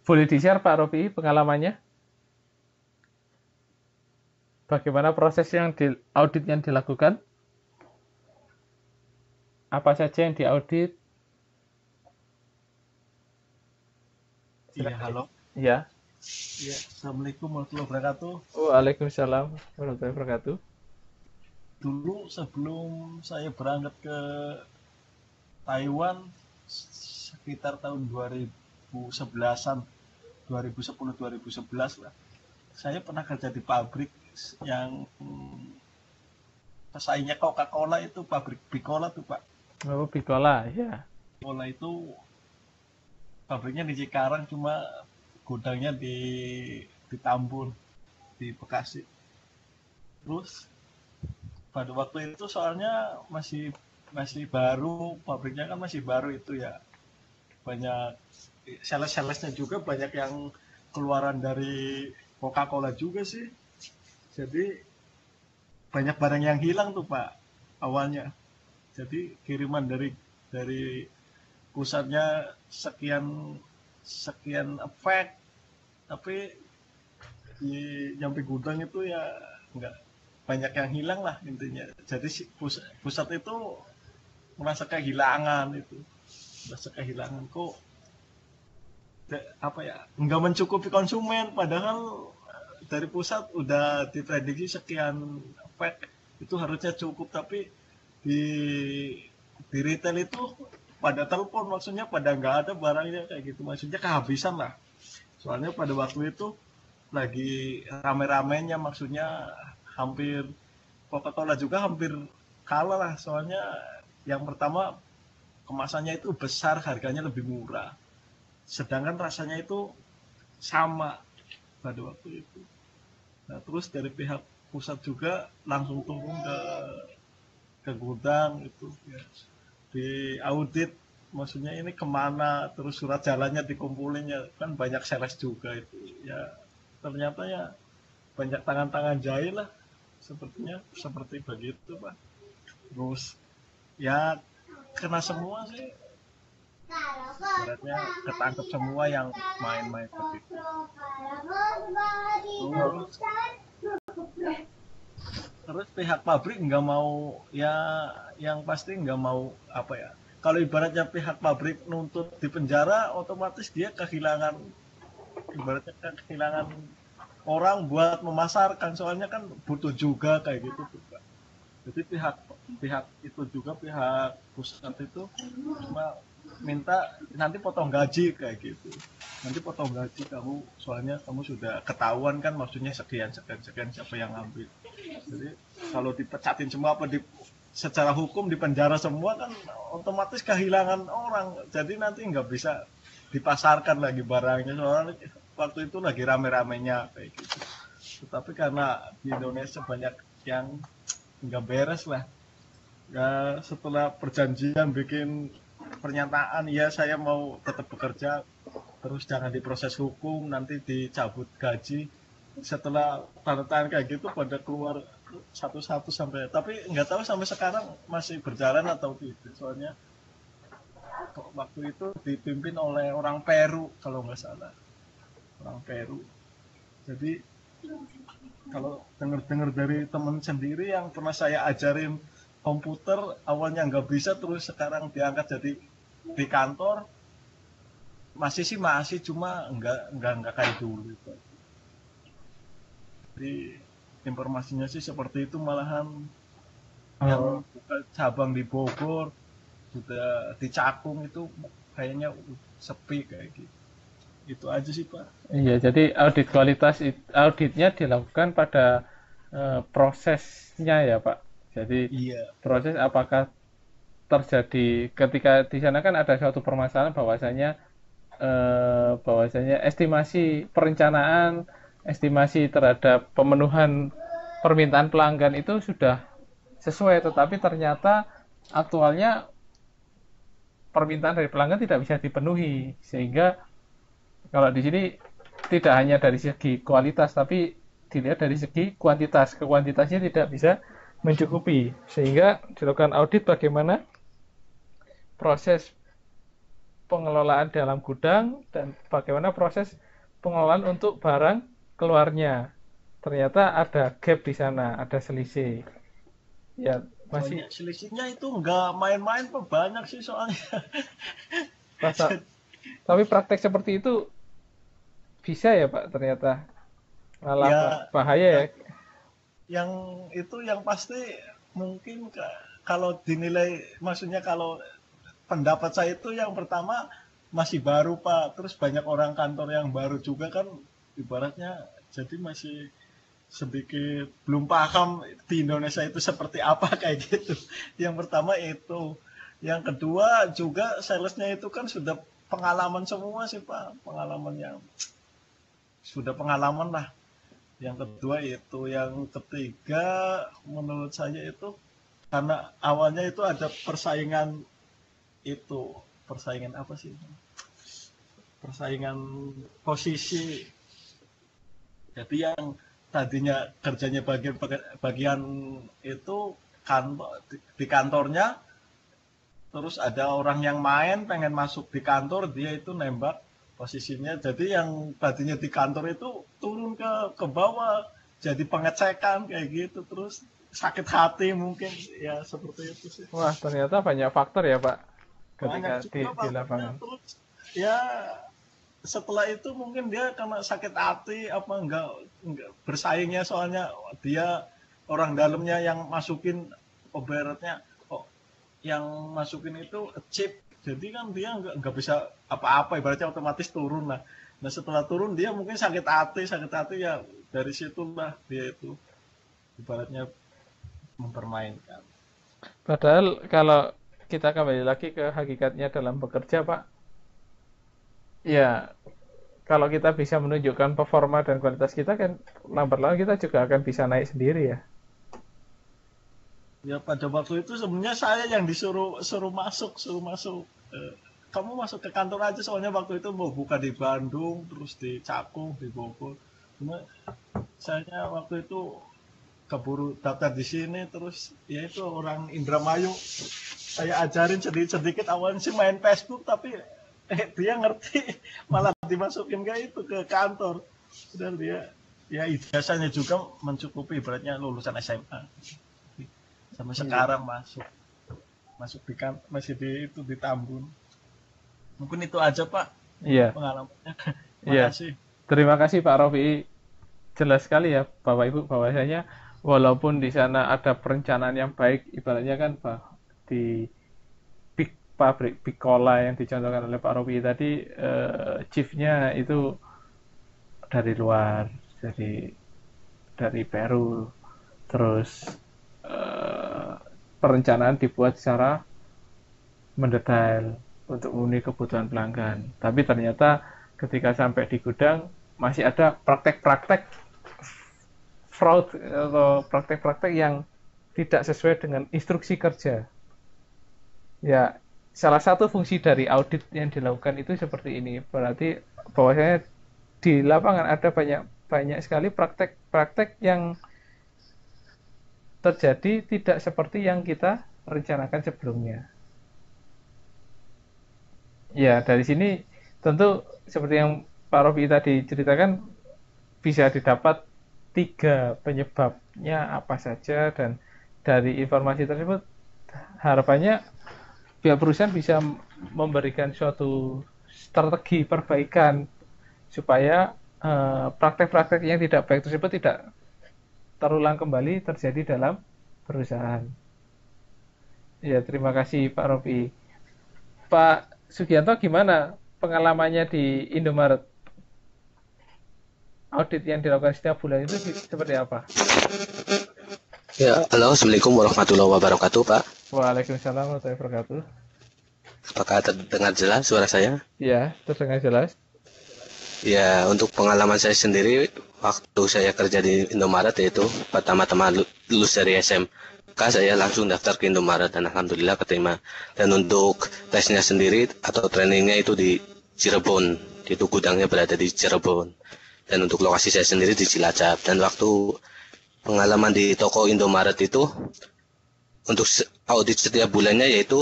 Boleh di-share Pak Rofi pengalamannya? Bagaimana proses audit yang dilakukan? Apa saja yang diaudit? Iya, halo. Ya. Ya, Assalamualaikum warahmatullahi wabarakatuh. Waalaikumsalam warahmatullahi wabarakatuh. Dulu sebelum saya berangkat ke Taiwan sekitar tahun 2011-an, 2010-2011 lah. Saya pernah kerja di pabrik yang pesaingnya Coca-Cola itu, pabrik Bicola tuh Pak. Oh, Bicola, ya. Bicola itu pabriknya di Cikarang, cuma gudangnya di Tambun, di Bekasi. Terus pada waktu itu soalnya masih baru, pabriknya kan masih baru itu ya, banyak sales-salesnya juga banyak yang keluaran dari Coca-Cola juga sih, jadi banyak barang yang hilang tuh Pak awalnya. Jadi kiriman dari pusatnya sekian efek, tapi di nyampe gudang itu ya nggak, banyak yang hilang lah intinya. Jadi pusat itu merasa kehilangan kok, apa ya, nggak mencukupi konsumen, padahal dari pusat udah diprediksi sekian pack itu harusnya cukup, tapi di retail itu pada telepon, maksudnya pada nggak ada barangnya kayak gitu, maksudnya kehabisan lah. Soalnya pada waktu itu lagi rame-ramenya, maksudnya hampir Coca-Cola juga hampir kalah lah, soalnya yang pertama kemasannya itu besar, harganya lebih murah, sedangkan rasanya itu sama pada waktu itu. Nah, terus dari pihak pusat juga langsung turun ke gudang itu ya, di audit, maksudnya ini kemana, terus surat jalannya dikumpulin ya, kan banyak sales juga itu ya, ternyata ya banyak tangan-tangan jahil lah, sepertinya seperti begitu Pak. Terus ya kena semua sih, beratnya ketangkep semua yang main-main begitu. Terus pihak pabrik nggak mau ya, yang pasti nggak mau, apa ya, kalau ibaratnya pihak pabrik nuntut di penjara, otomatis dia kehilangan, ibaratnya kehilangan orang buat memasarkan, soalnya kan butuh juga kayak gitu tuh Pak. Jadi pihak itu juga, pihak pusat itu cuma minta nanti potong gaji kayak gitu, nanti potong gaji kamu, soalnya kamu sudah ketahuan kan, maksudnya sekian siapa yang ngambil. Jadi kalau dipecatin semua, apa secara hukum di penjara semua kan, otomatis kehilangan orang, jadi nanti nggak bisa dipasarkan lagi barangnya, soalnya waktu itu lagi rame-ramenya kayak gitu. Tetapi karena di Indonesia banyak yang nggak beres lah ya, setelah perjanjian bikin pernyataan, ya saya mau tetap bekerja, terus jangan diproses hukum, nanti dicabut gaji, setelah tanda tangan kayak gitu pada keluar satu-satu sampai, tapi nggak tahu sampai sekarang masih berjalan atau tidak. Soalnya waktu itu dipimpin oleh orang Peru kalau nggak salah, orang Peru. Jadi kalau dengar-dengar dari teman sendiri yang pernah saya ajarin komputer, awalnya nggak bisa terus sekarang diangkat jadi di kantor, masih sih masih, cuma nggak kayak dulu. Jadi informasinya sih seperti itu, malahan yang buka cabang di Bogor sudah di Cakung itu kayaknya sepi kayak gitu. Itu aja sih Pak. Iya, jadi auditnya dilakukan pada prosesnya ya Pak. Jadi Iya. proses apakah terjadi ketika di sana kan ada suatu permasalahan bahwasanya estimasi perencanaan, estimasi terhadap pemenuhan permintaan pelanggan itu sudah sesuai, tetapi ternyata aktualnya permintaan dari pelanggan tidak bisa dipenuhi, sehingga kalau di sini tidak hanya dari segi kualitas tapi dilihat dari segi kuantitas, kuantitasnya tidak bisa mencukupi, sehingga dilakukan audit bagaimana proses pengelolaan dalam gudang dan bagaimana proses pengelolaan untuk barang keluarnya. Ternyata ada gap di sana, ada selisih. Ya, masih Soalnya selisihnya itu nggak main-main Pak, banyak sih soalnya. rasa. Tapi praktek seperti itu bisa ya Pak, ternyata malah Ya, bahaya ya. yang yang itu yang pasti mungkin kalau dinilai, maksudnya kalau pendapat saya itu yang pertama masih baru Pak, terus banyak orang kantor yang baru juga kan, ibaratnya jadi masih sedikit belum paham di Indonesia itu seperti apa kayak gitu. Yang pertama itu. Yang kedua juga salesnya itu kan sudah pengalaman semua sih Pak, pengalaman yang sudah pengalaman lah. Yang kedua itu, yang ketiga menurut saya itu karena awalnya itu ada persaingan, itu persaingan apa sih? Persaingan posisi. Jadi yang tadinya kerjanya bagian itu kantor, di kantornya, terus ada orang yang main pengen masuk di kantor, dia itu nembak posisinya. Jadi yang tadinya di kantor itu turun ke bawah jadi pengecekan kayak gitu, terus sakit hati mungkin ya, seperti itu sih. Wah, ternyata banyak faktor ya Pak Banyak ketika juga di faktornya, lapangan. terus ya setelah itu mungkin dia karena sakit hati apa enggak bersaingnya, soalnya dia orang dalamnya yang masukin, ibaratnya kok yang masukin itu chip, jadi kan dia nggak bisa apa-apa, ibaratnya otomatis turun lah. Nah setelah turun dia mungkin sakit hati ya, dari situlah dia itu ibaratnya mempermainkan. Padahal kalau kita kembali lagi ke hakikatnya dalam bekerja Pak, ya kalau kita bisa menunjukkan performa dan kualitas kita kan lambat laun kita juga akan bisa naik sendiri ya. Ya pada waktu itu sebenarnya saya yang suruh masuk. Kamu masuk ke kantor aja, soalnya waktu itu mau buka di Bandung, terus di Cakung, di Bogor. Cuma saya waktu itu keburu daftar di sini, terus ya itu orang Indramayu saya ajarin sedikit-sedikit, awalnya sih main Facebook, tapi dia ngerti, malah dimasukin kayak itu ke kantor. Dan dia ya ijazahnya juga mencukupi, ibaratnya lulusan SMA. Sampai sekarang masuk di kan, masih di itu di Tambun. Mungkin itu aja Pak Iya, pengalamannya. iya. Makasih. Terima kasih Pak Rofi. Jelas sekali ya Bapak Ibu bahwasanya walaupun di sana ada perencanaan yang baik, ibaratnya kan di big pabrik big cola yang dicontohkan oleh Pak Rofi tadi, chiefnya itu dari luar, dari Peru, terus perencanaan dibuat secara mendetail untuk memenuhi kebutuhan pelanggan. Tapi ternyata ketika sampai di gudang masih ada praktek-praktek fraud atau praktek-praktek yang tidak sesuai dengan instruksi kerja. Ya, salah satu fungsi dari audit yang dilakukan itu seperti ini. Berarti bahwasanya di lapangan ada banyak banyak sekali praktek-praktek yang terjadi tidak seperti yang kita rencanakan sebelumnya. Ya, dari sini tentu seperti yang Pak Robi tadi ceritakan, bisa didapat 3 penyebabnya apa saja, dan dari informasi tersebut harapannya pihak perusahaan bisa memberikan suatu strategi perbaikan supaya praktek-praktek yang tidak baik tersebut tidak terulang kembali terjadi dalam perusahaan. Ya, terima kasih Pak Robi. Pak Sugianto, gimana pengalamannya di Indomaret? Audit yang dilakukan setiap bulan itu seperti apa? Ya, halo, Assalamualaikum warahmatullahi wabarakatuh, Pak. Waalaikumsalam warahmatullahi wabarakatuh. Apakah terdengar jelas suara saya? Ya, terdengar jelas. Ya, untuk pengalaman saya sendiri, waktu saya kerja di Indomaret, yaitu pertama-tama lulus dari SMK, saya langsung daftar ke Indomaret dan alhamdulillah keterima. Dan untuk tesnya sendiri atau trainingnya itu di Cirebon, itu gudangnya berada di Cirebon. Dan untuk lokasi saya sendiri di Cilacap. Dan waktu pengalaman di toko Indomaret itu, untuk audit setiap bulannya yaitu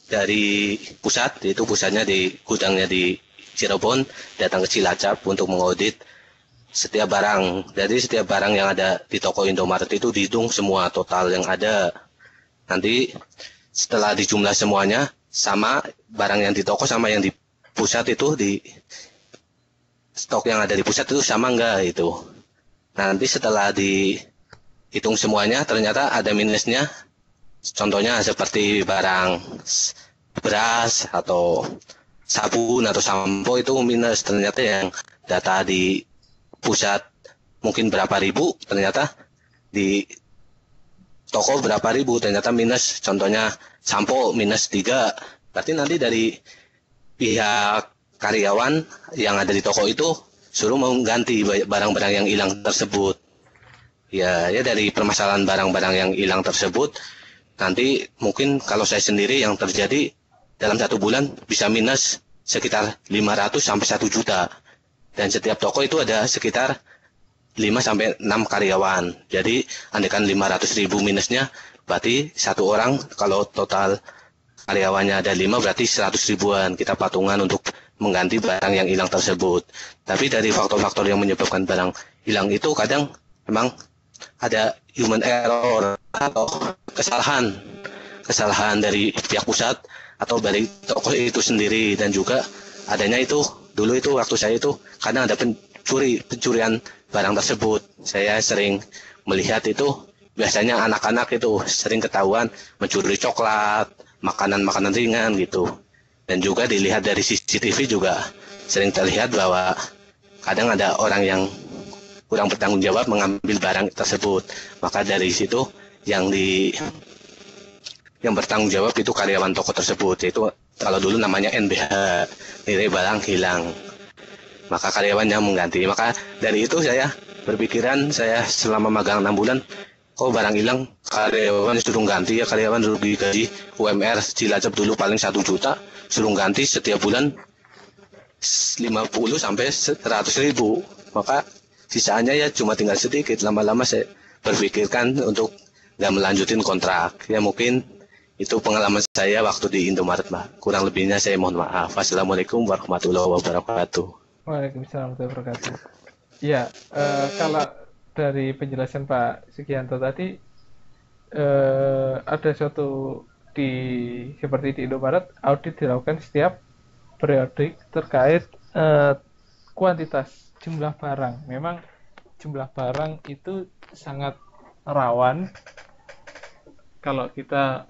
dari pusat, yaitu pusatnya di gudangnya di Cirebon, datang ke Cilacap untuk mengaudit setiap barang. Jadi setiap barang yang ada di toko Indomaret itu dihitung semua total yang ada. Nanti setelah dijumlah semuanya, sama barang yang di toko sama yang di pusat itu, di stok yang ada di pusat itu sama enggak itu. Nanti setelah dihitung semuanya ternyata ada minusnya. Contohnya seperti barang beras atau sabun atau sampo itu minus, ternyata yang data di pusat mungkin berapa ribu, ternyata di toko berapa ribu, ternyata minus. Contohnya sampo minus 3, berarti nanti dari pihak karyawan yang ada di toko itu suruh mengganti barang-barang yang hilang tersebut. Ya dari permasalahan barang-barang yang hilang tersebut, nanti mungkin kalau saya sendiri yang terjadi dalam 1 bulan bisa minus sekitar 500 sampai 1 juta. Dan setiap toko itu ada sekitar 5 sampai 6 karyawan. Jadi andaikan 500.000 minusnya, berarti satu orang kalau total karyawannya ada 5 berarti 100 ribuan kita patungan untuk mengganti barang yang hilang tersebut. Tapi dari faktor-faktor yang menyebabkan barang hilang itu kadang memang ada human error atau kesalahan dari pihak pusat atau dari toko itu sendiri. Dan juga adanya itu dulu itu waktu saya itu kadang ada pencurian barang tersebut. Saya sering melihat itu biasanya anak-anak itu sering ketahuan mencuri coklat, makanan-makanan ringan gitu. Dan juga dilihat dari CCTV juga sering terlihat bahwa kadang ada orang yang kurang bertanggung jawab mengambil barang tersebut. Maka dari situ yang bertanggung jawab itu karyawan toko tersebut, yaitu kalau dulu namanya NBH, nilai barang hilang. Maka karyawannya mengganti. Maka dari itu saya berpikiran, saya selama magang 6 bulan, kok barang hilang karyawan suruh ganti, ya karyawan rugi gaji UMR Cilacap dulu paling 1 juta, suruh ganti setiap bulan 50 sampai 100 ribu. Maka sisanya ya cuma tinggal sedikit. Lama-lama saya berpikirkan untuk nggak melanjutin kontrak. Ya mungkin itu pengalaman saya waktu di Indomaret, Mbak. Kurang lebihnya saya mohon maaf. Assalamualaikum warahmatullahi wabarakatuh. Waalaikumsalam warahmatullahi wabarakatuh. Ya, kalau dari penjelasan Pak Sugianto tadi, ada suatu seperti di Indomaret, audit dilakukan setiap periodik terkait kuantitas jumlah barang. Memang jumlah barang itu sangat rawan kalau kita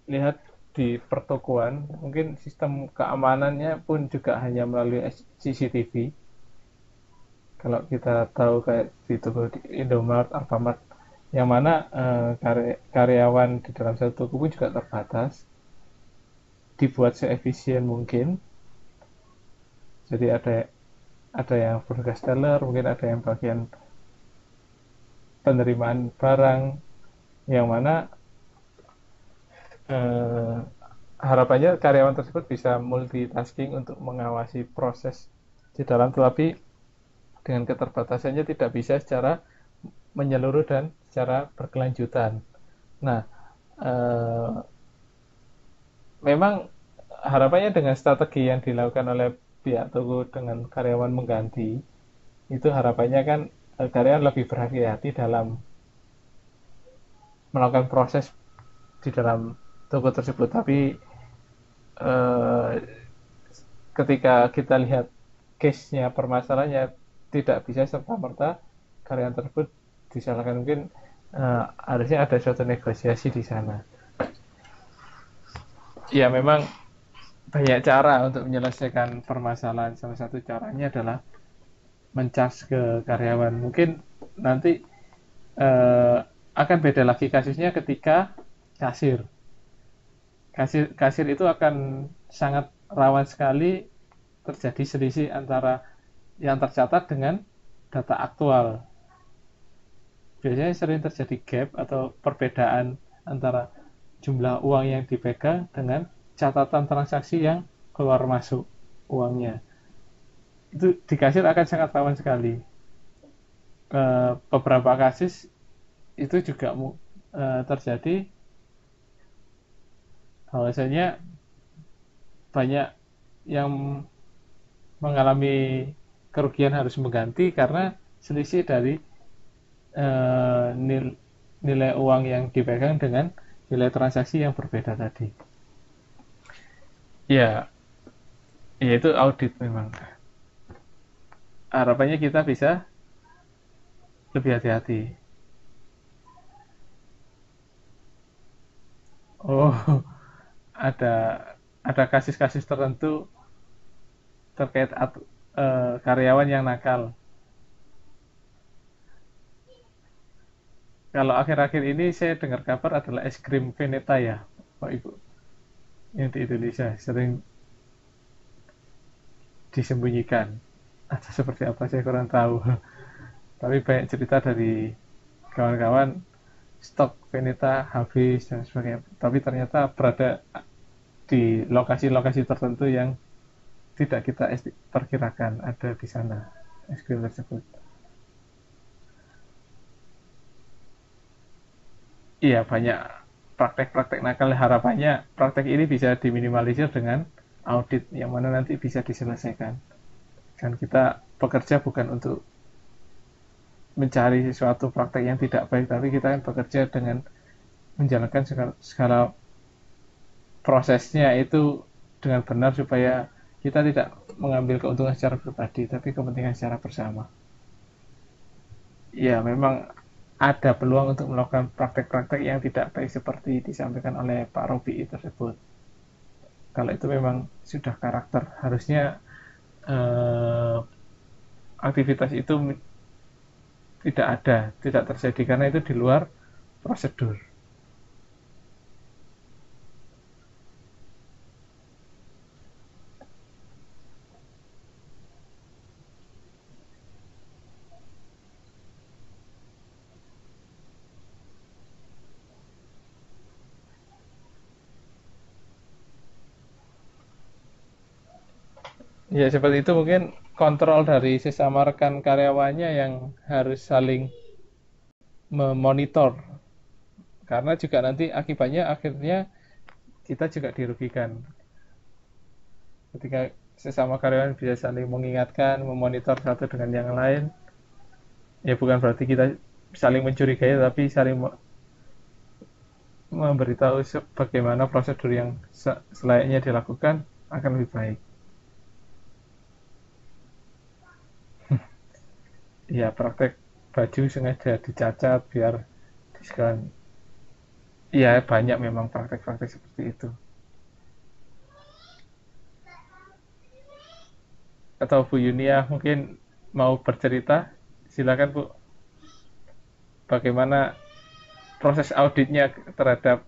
lihat di pertokoan. Mungkin sistem keamanannya pun juga hanya melalui CCTV. Kalau kita tahu kayak di toko Indomaret, Alfamart, yang mana karyawan di dalam satu toko pun juga terbatas, dibuat seefisien mungkin. Jadi ada yang bertugas teller, mungkin ada yang bagian penerimaan barang, yang mana harapannya karyawan tersebut bisa multitasking untuk mengawasi proses di dalam. Tetapi dengan keterbatasannya tidak bisa secara menyeluruh dan secara berkelanjutan. Nah, memang harapannya dengan strategi yang dilakukan oleh pihak toko dengan karyawan mengganti, itu harapannya kan karyawan lebih berhati-hati dalam melakukan proses di dalam toko tersebut. Tapi ketika kita lihat case-nya, permasalahannya, tidak bisa serta-merta karyawan tersebut disalahkan. Mungkin harusnya ada suatu negosiasi di sana. Ya, memang banyak cara untuk menyelesaikan permasalahan. Salah satu caranya adalah mencas ke karyawan. Mungkin nanti akan beda lagi kasusnya ketika kasir. Kasir itu akan sangat rawan sekali terjadi selisih antara yang tercatat dengan data aktual. Biasanya sering terjadi gap atau perbedaan antara jumlah uang yang dipegang dengan catatan transaksi yang keluar masuk uangnya. Itu di kasir akan sangat rawan sekali. Beberapa kasus itu juga terjadi, bahwasanya banyak yang mengalami kerugian harus mengganti karena selisih dari nilai uang yang dipegang dengan nilai transaksi yang berbeda tadi. Ya, itu audit memang. Harapannya kita bisa lebih hati-hati. Oh, ada kasus-kasus tertentu terkait karyawan yang nakal. Kalau akhir-akhir ini saya dengar kabar adalah es krim Veneta ya, Pak Ibu, yang di Indonesia sering disembunyikan. Atau seperti apa saya kurang tahu. Tapi banyak cerita dari kawan-kawan, stok Veneta habis dan sebagainya. Tapi ternyata berada di lokasi-lokasi tertentu yang tidak kita perkirakan ada di sana es krim tersebut. Iya, banyak praktek-praktek nakal. Harapannya praktek ini bisa diminimalisir dengan audit yang mana nanti bisa diselesaikan. Dan kita bekerja bukan untuk mencari sesuatu praktek yang tidak baik, tapi kita kan bekerja dengan menjalankan segala prosesnya itu dengan benar supaya kita tidak mengambil keuntungan secara pribadi, tapi kepentingan secara bersama. Ya, memang ada peluang untuk melakukan praktek-praktek yang tidak baik seperti disampaikan oleh Pak Robi tersebut. Kalau itu memang sudah karakter, harusnya aktivitas itu tidak terjadi karena itu di luar prosedur. Ya, seperti itu. Mungkin kontrol dari sesama rekan karyawannya yang harus saling memonitor, karena juga nanti akibatnya akhirnya kita juga dirugikan ketika sesama karyawan bisa saling mengingatkan, memonitor satu dengan yang lain. Ya, bukan berarti kita saling mencurigai, tapi saling memberitahu bagaimana prosedur yang selayaknya dilakukan akan lebih baik. Ya, praktek baju sengaja dicacat biar diskon. Iya, banyak memang praktek-praktek seperti itu. Atau Bu Yunia mungkin mau bercerita, silakan Bu, bagaimana proses auditnya terhadap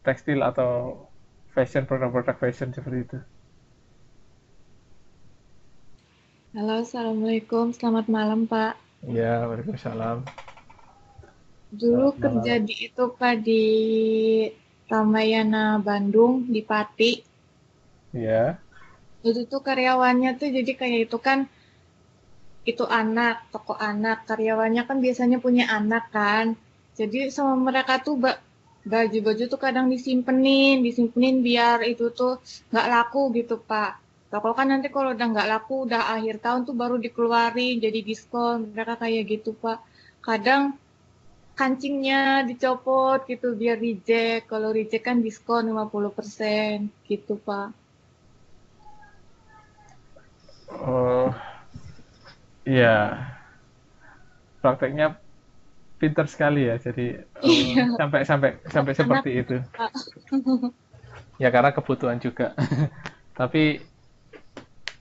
tekstil atau fashion, produk-produk fashion seperti itu. Halo, Assalamualaikum. Selamat malam, Pak. Ya, waalaikumsalam. Dulu kerja di itu, Pak, di Ramayana, Bandung, di Pati. Ya. Itu tuh karyawannya tuh jadi kayak itu kan, itu anak, toko anak, karyawannya kan biasanya punya anak kan. Jadi sama mereka tuh baju-baju tuh kadang disimpenin biar itu tuh nggak laku gitu, Pak. Toko kan nanti kalau udah nggak laku, udah akhir tahun tuh baru dikeluarin jadi diskon. Mereka kayak gitu, Pak. Kadang kancingnya dicopot gitu biar reject. Kalau reject kan diskon 50% gitu, Pak. Oh, iya, prakteknya pinter sekali ya. Jadi Iya, sampai sampai sampai anak seperti itu. Pak. Ya karena kebutuhan juga. Tapi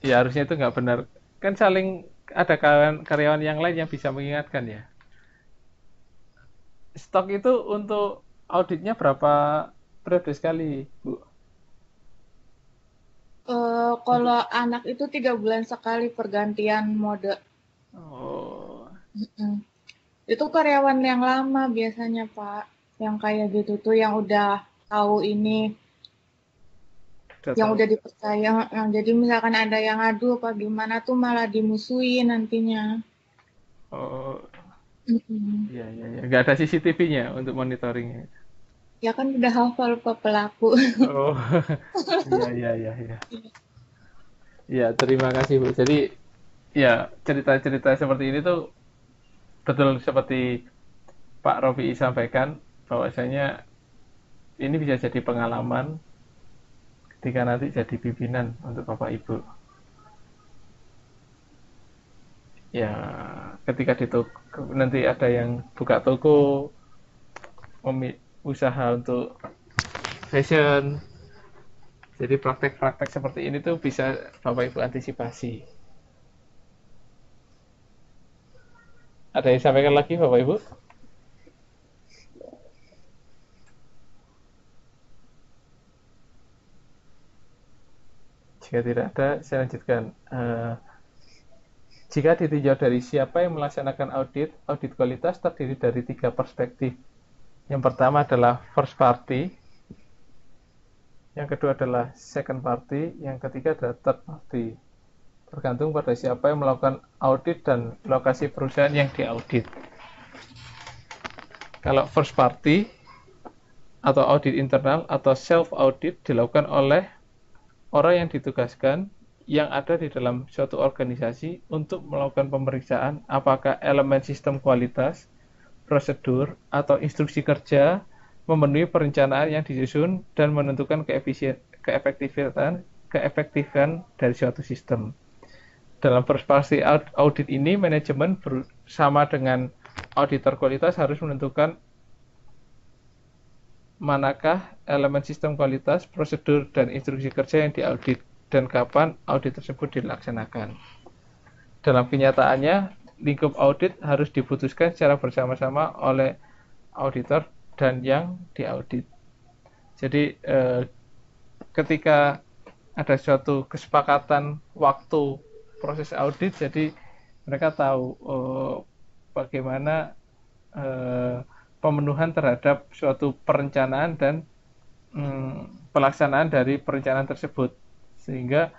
ya harusnya itu nggak benar. Kan saling ada karyawan yang lain yang bisa mengingatkan ya. Stok itu untuk auditnya berapa periode sekali, Bu? Kalau anak itu 3 bulan sekali pergantian mode. Oh, Mm. Itu karyawan yang lama biasanya, Pak. Yang kayak gitu tuh, yang udah tahu ini, udah yang tahu. udah dipercaya. Jadi misalkan ada yang ngadu apa gimana tuh malah dimusuhin nantinya. Oh, Mm-mm. iya iya iya. Nggak ada CCTV-nya untuk monitoringnya. Ya kan udah hafal Pak pelaku. Oh, iya iya iya iya. Iya, terima kasih Bu. Jadi ya cerita-cerita seperti ini tuh betul seperti Pak Rofi sampaikan bahwasanya ini bisa jadi pengalaman ketika nanti jadi pimpinan untuk Bapak Ibu. Ya, ketika di toko, nanti ada yang buka toko, usaha untuk fashion. Jadi praktek-praktek seperti ini tuh bisa Bapak Ibu antisipasi. Ada yang sampaikan lagi Bapak Ibu? Jika tidak ada, saya lanjutkan. Jika ditinjau dari siapa yang melaksanakan audit, audit kualitas terdiri dari 3 perspektif. Yang pertama adalah first party, yang kedua adalah second party, yang ketiga adalah third party. Tergantung pada siapa yang melakukan audit dan lokasi perusahaan yang diaudit. Kalau first party atau audit internal atau self audit dilakukan oleh orang yang ditugaskan yang ada di dalam suatu organisasi untuk melakukan pemeriksaan apakah elemen sistem kualitas, prosedur, atau instruksi kerja memenuhi perencanaan yang disusun dan menentukan keefektifan dari suatu sistem. Dalam first party audit ini, manajemen bersama dengan auditor kualitas harus menentukan manakah elemen sistem kualitas, prosedur, dan instruksi kerja yang diaudit, dan kapan audit tersebut dilaksanakan. Dalam kenyataannya, lingkup audit harus diputuskan secara bersama-sama oleh auditor dan yang diaudit. Jadi, ketika ada suatu kesepakatan waktu proses audit, jadi mereka tahu bagaimana pemenuhan terhadap suatu perencanaan dan pelaksanaan dari perencanaan tersebut, sehingga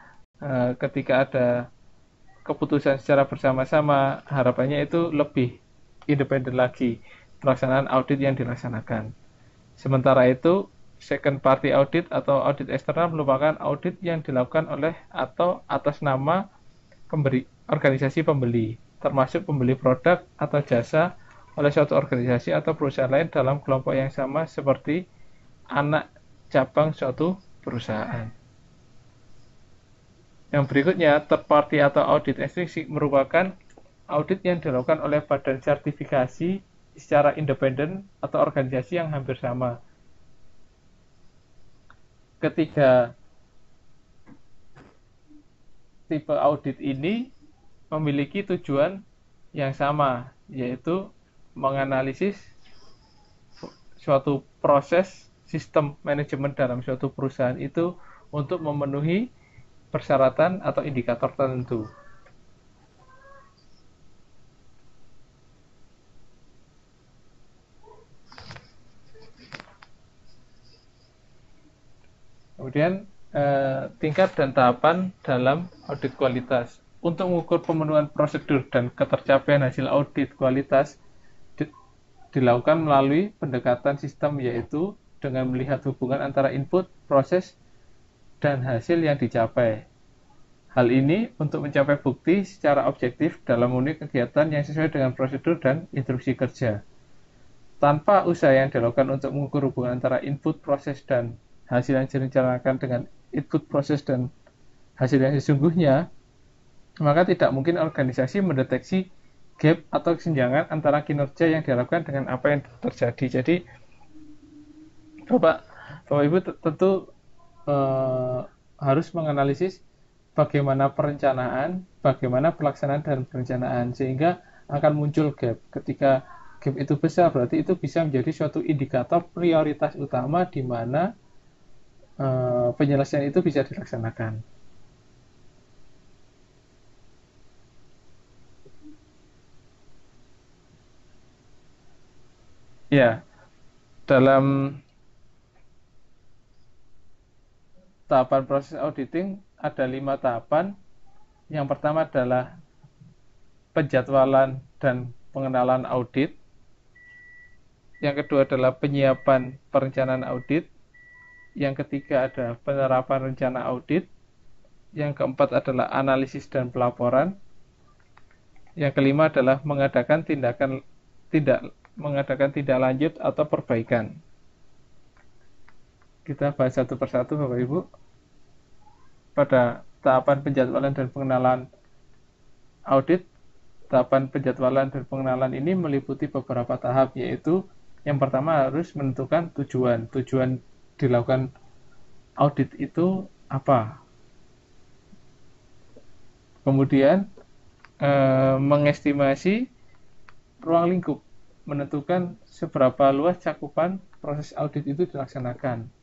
ketika ada keputusan secara bersama-sama, harapannya itu lebih independen lagi pelaksanaan audit yang dilaksanakan. Sementara itu, second party audit atau audit eksternal merupakan audit yang dilakukan oleh atau atas nama organisasi pembeli, termasuk pembeli produk atau jasa oleh suatu organisasi atau perusahaan lain dalam kelompok yang sama seperti anak cabang suatu perusahaan. Yang berikutnya, third party atau audit ekstrinsi merupakan audit yang dilakukan oleh badan sertifikasi secara independen atau organisasi yang hampir sama. Ketiga tipe audit ini memiliki tujuan yang sama, yaitu menganalisis suatu proses sistem manajemen dalam suatu perusahaan itu untuk memenuhi persyaratan atau indikator tertentu. Kemudian tingkat dan tahapan dalam audit kualitas. Untuk mengukur pemenuhan prosedur dan ketercapaian hasil audit kualitas dilakukan melalui pendekatan sistem, yaitu dengan melihat hubungan antara input, proses, dan hasil yang dicapai. Hal ini untuk mencapai bukti secara objektif dalam memenuhi kegiatan yang sesuai dengan prosedur dan instruksi kerja. Tanpa usaha yang dilakukan untuk mengukur hubungan antara input, proses, dan hasil yang direncanakan dengan input, proses, dan hasil yang sesungguhnya, maka tidak mungkin organisasi mendeteksi gap atau kesenjangan antara kinerja yang diharapkan dengan apa yang terjadi. Jadi, Bapak Ibu tentu harus menganalisis bagaimana perencanaan, bagaimana pelaksanaan dan perencanaan, sehingga akan muncul gap. Ketika gap itu besar, berarti itu bisa menjadi suatu indikator prioritas utama di mana penyelesaian itu bisa dilaksanakan. Ya, dalam tahapan proses auditing ada 5 tahapan. Yang pertama adalah penjadwalan dan pengenalan audit. Yang kedua adalah penyiapan perencanaan audit. Yang ketiga ada penerapan rencana audit. Yang keempat adalah analisis dan pelaporan. Yang kelima adalah mengadakan tindak lanjut atau perbaikan. Kita bahas satu persatu, Bapak Ibu. Pada tahapan penjadwalan dan pengenalan audit, tahapan penjadwalan dan pengenalan ini meliputi beberapa tahap, yaitu yang pertama harus menentukan tujuan. Tujuan dilakukan audit itu apa? Kemudian mengestimasi ruang lingkup, menentukan seberapa luas cakupan proses audit itu dilaksanakan.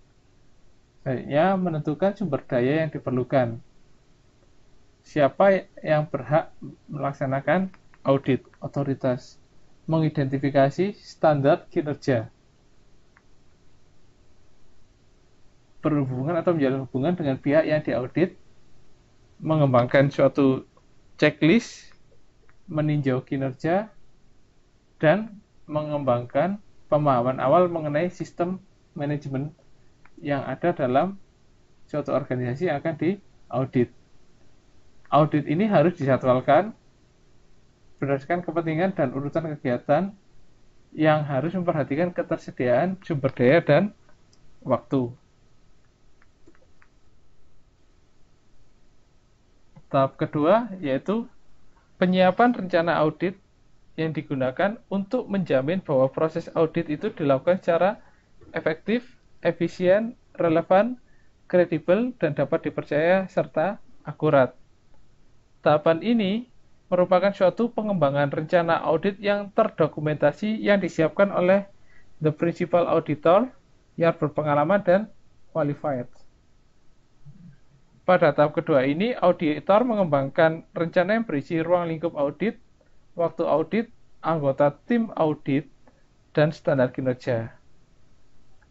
Selanjutnya, menentukan sumber daya yang diperlukan. Siapa yang berhak melaksanakan audit, otoritas. Mengidentifikasi standar kinerja. Berhubungan atau menjalin hubungan dengan pihak yang diaudit. Mengembangkan suatu checklist, meninjau kinerja, dan mengembangkan pemahaman awal mengenai sistem manajemen yang ada dalam suatu organisasi yang akan diaudit. Audit ini harus dijadwalkan berdasarkan kepentingan dan urutan kegiatan yang harus memperhatikan ketersediaan sumber daya dan waktu. Tahap kedua yaitu penyiapan rencana audit yang digunakan untuk menjamin bahwa proses audit itu dilakukan secara efektif, efisien, relevan, kredibel, dan dapat dipercaya serta akurat. Tahapan ini merupakan suatu pengembangan rencana audit yang terdokumentasi yang disiapkan oleh the principal auditor yang berpengalaman dan qualified. Pada tahap kedua ini, auditor mengembangkan rencana yang berisi ruang lingkup audit, waktu audit, anggota tim audit, dan standar kinerja.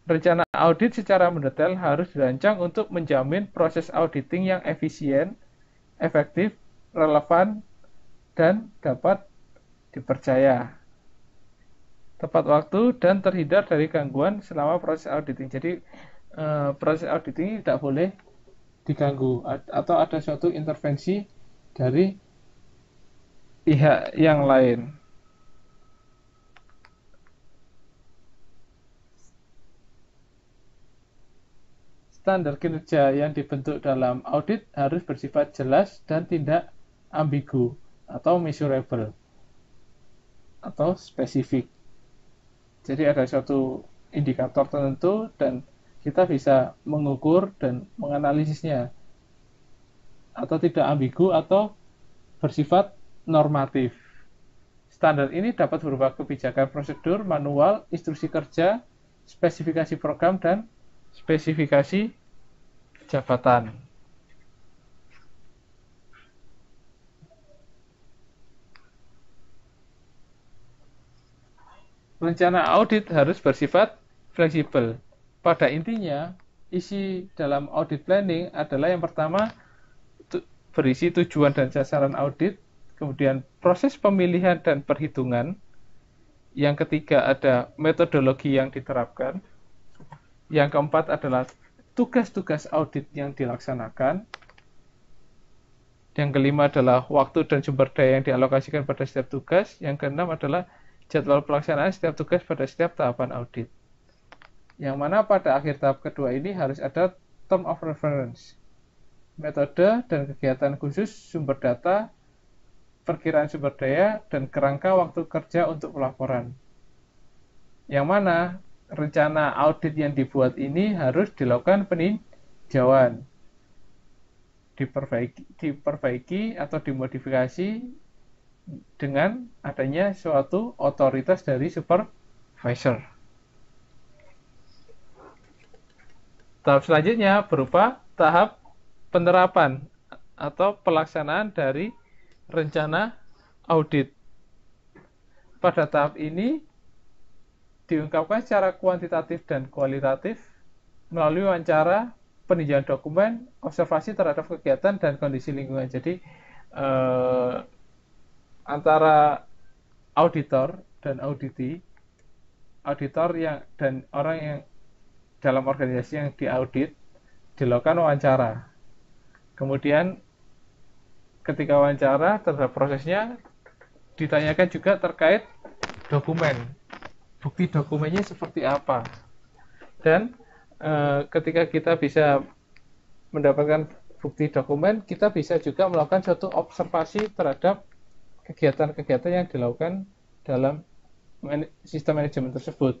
Rencana audit secara mendetail harus dirancang untuk menjamin proses auditing yang efisien, efektif, relevan, dan dapat dipercaya. Tepat waktu dan terhindar dari gangguan selama proses auditing. Jadi proses auditing tidak boleh diganggu atau ada suatu intervensi dari pihak yang lain. Standar kinerja yang dibentuk dalam audit harus bersifat jelas dan tidak ambigu atau measurable atau spesifik. Jadi ada suatu indikator tertentu dan kita bisa mengukur dan menganalisisnya, atau tidak ambigu atau bersifat normatif. Standar ini dapat berupa kebijakan prosedur, manual, instruksi kerja, spesifikasi program, dan spesifikasi jabatan. Rencana audit harus bersifat fleksibel. Pada intinya, isi dalam audit planning adalah yang pertama berisi tujuan dan sasaran audit, kemudian proses pemilihan dan perhitungan, yang ketiga ada metodologi yang diterapkan, yang keempat adalah tugas-tugas audit yang dilaksanakan, yang kelima adalah waktu dan sumber daya yang dialokasikan pada setiap tugas, yang keenam adalah jadwal pelaksanaan setiap tugas pada setiap tahapan audit. Yang mana pada akhir tahap kedua ini harus ada term of reference, metode dan kegiatan khusus, sumber data, perkiraan sumber daya, dan kerangka waktu kerja untuk pelaporan. Yang mana rencana audit yang dibuat ini harus dilakukan peninjauan, diperbaiki atau dimodifikasi dengan adanya suatu otoritas dari supervisor. Tahap selanjutnya berupa tahap penerapan atau pelaksanaan dari rencana audit. Pada tahap ini diungkapkan secara kuantitatif dan kualitatif melalui wawancara, peninjauan dokumen, observasi terhadap kegiatan dan kondisi lingkungan. Jadi antara auditor dan auditi, auditor dan orang yang dalam organisasi yang diaudit dilakukan wawancara. Kemudian ketika wawancara terhadap prosesnya ditanyakan juga terkait dokumen, bukti dokumennya seperti apa. Dan ketika kita bisa mendapatkan bukti dokumen, kita bisa juga melakukan suatu observasi terhadap kegiatan-kegiatan yang dilakukan dalam sistem manajemen tersebut.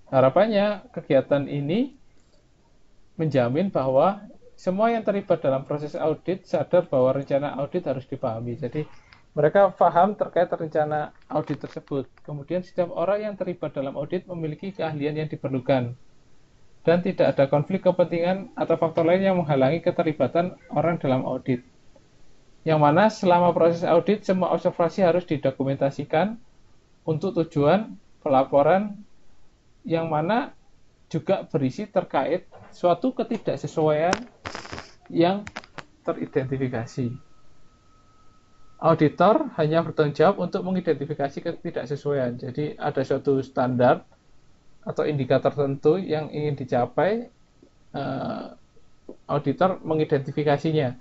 Harapannya kegiatan ini menjamin bahwa semua yang terlibat dalam proses audit sadar bahwa rencana audit harus dipahami. Jadi mereka paham terkait rencana audit tersebut. Kemudian setiap orang yang terlibat dalam audit memiliki keahlian yang diperlukan. Dan tidak ada konflik kepentingan atau faktor lain yang menghalangi keterlibatan orang dalam audit. Yang mana selama proses audit semua observasi harus didokumentasikan untuk tujuan pelaporan, yang mana juga berisi terkait suatu ketidaksesuaian yang teridentifikasi. Auditor hanya bertanggung jawab untuk mengidentifikasi ketidaksesuaian. Jadi ada suatu standar atau indikator tertentu yang ingin dicapai, auditor mengidentifikasinya.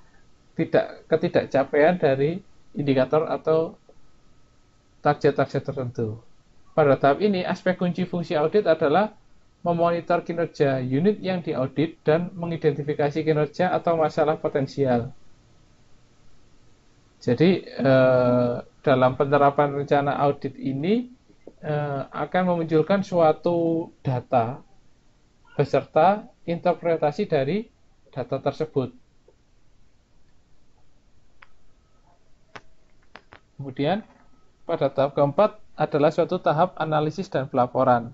Ketidakcapaian dari indikator atau target-target tertentu. Pada tahap ini, aspek kunci fungsi audit adalah memonitor kinerja unit yang diaudit dan mengidentifikasi kinerja atau masalah potensial. Jadi, dalam penerapan rencana audit ini akan memunculkan suatu data beserta interpretasi dari data tersebut. Kemudian, pada tahap keempat adalah suatu tahap analisis dan pelaporan.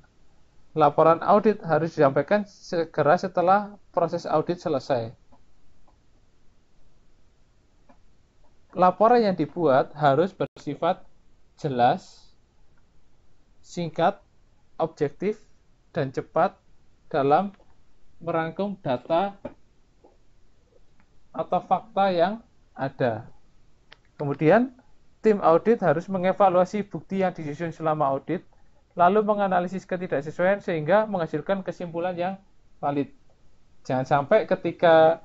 Laporan audit harus disampaikan segera setelah proses audit selesai. Laporan yang dibuat harus bersifat jelas, singkat, objektif, dan cepat dalam merangkum data atau fakta yang ada. Kemudian, tim audit harus mengevaluasi bukti yang disusun selama audit, lalu menganalisis ketidaksesuaian sehingga menghasilkan kesimpulan yang valid. Jangan sampai ketika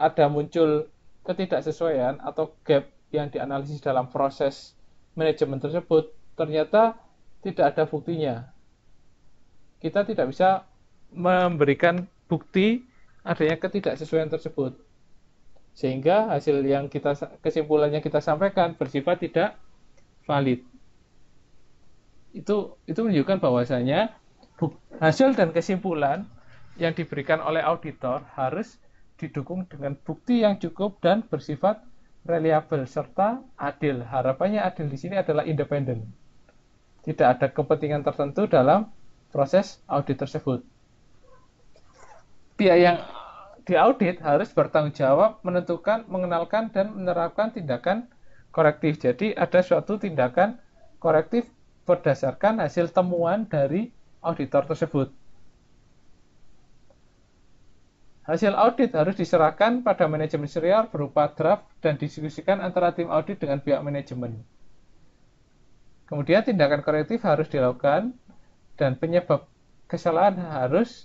ada muncul ketidaksesuaian atau gap yang dianalisis dalam proses manajemen tersebut, ternyata tidak ada buktinya. Kita tidak bisa memberikan bukti adanya ketidaksesuaian tersebut. Sehingga hasil yang kesimpulan yang kita sampaikan bersifat tidak valid. Itu menunjukkan bahwasanya hasil dan kesimpulan yang diberikan oleh auditor harus didukung dengan bukti yang cukup dan bersifat reliable serta adil. Harapannya adil di sini adalah independen. Tidak ada kepentingan tertentu dalam proses audit tersebut. Pihak yang diaudit harus bertanggung jawab menentukan, mengenalkan, dan menerapkan tindakan korektif. Jadi ada suatu tindakan korektif berdasarkan hasil temuan dari auditor tersebut. Hasil audit harus diserahkan pada manajemen senior berupa draft dan didiskusikan antara tim audit dengan pihak manajemen. Kemudian tindakan korektif harus dilakukan dan penyebab kesalahan harus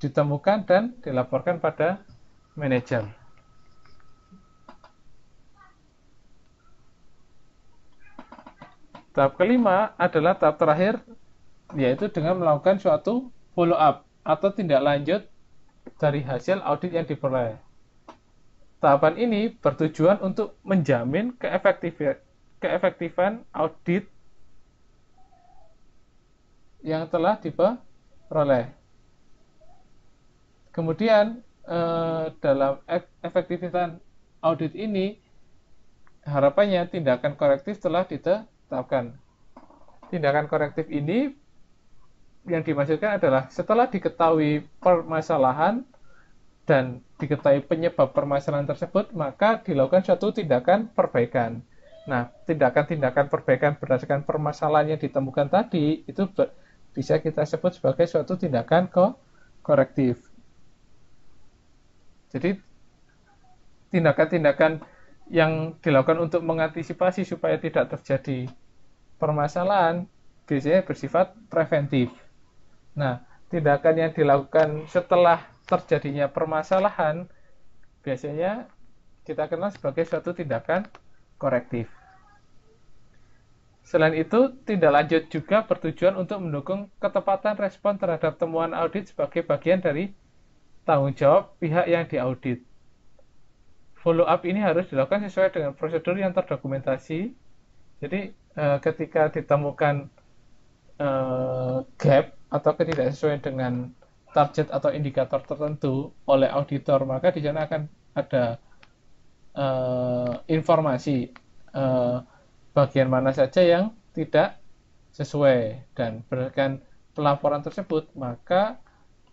ditemukan dan dilaporkan pada manajer. Tahap kelima adalah tahap terakhir, yaitu dengan melakukan suatu follow up atau tindak lanjut dari hasil audit yang diperoleh. Tahapan ini bertujuan untuk menjamin keefektifan audit yang telah diperoleh. Kemudian dalam efektivitas audit ini, harapannya tindakan korektif telah ditetapkan. Tindakan korektif ini yang dimaksudkan adalah setelah diketahui permasalahan dan diketahui penyebab permasalahan tersebut, maka dilakukan suatu tindakan perbaikan. Nah, tindakan-tindakan perbaikan berdasarkan permasalahan yang ditemukan tadi, itu bisa kita sebut sebagai suatu tindakan korektif. Jadi, tindakan-tindakan yang dilakukan untuk mengantisipasi supaya tidak terjadi permasalahan, biasanya bersifat preventif. Nah, tindakan yang dilakukan setelah terjadinya permasalahan biasanya kita kenal sebagai suatu tindakan korektif. Selain itu, tindak lanjut juga bertujuan untuk mendukung ketepatan respon terhadap temuan audit sebagai bagian dari tanggung jawab pihak yang diaudit. Follow up ini harus dilakukan sesuai dengan prosedur yang terdokumentasi. Jadi, ketika ditemukan gap atau ketidaksesuaian dengan target atau indikator tertentu oleh auditor, maka di sana akan ada informasi bagian mana saja yang tidak sesuai, dan berdasarkan pelaporan tersebut maka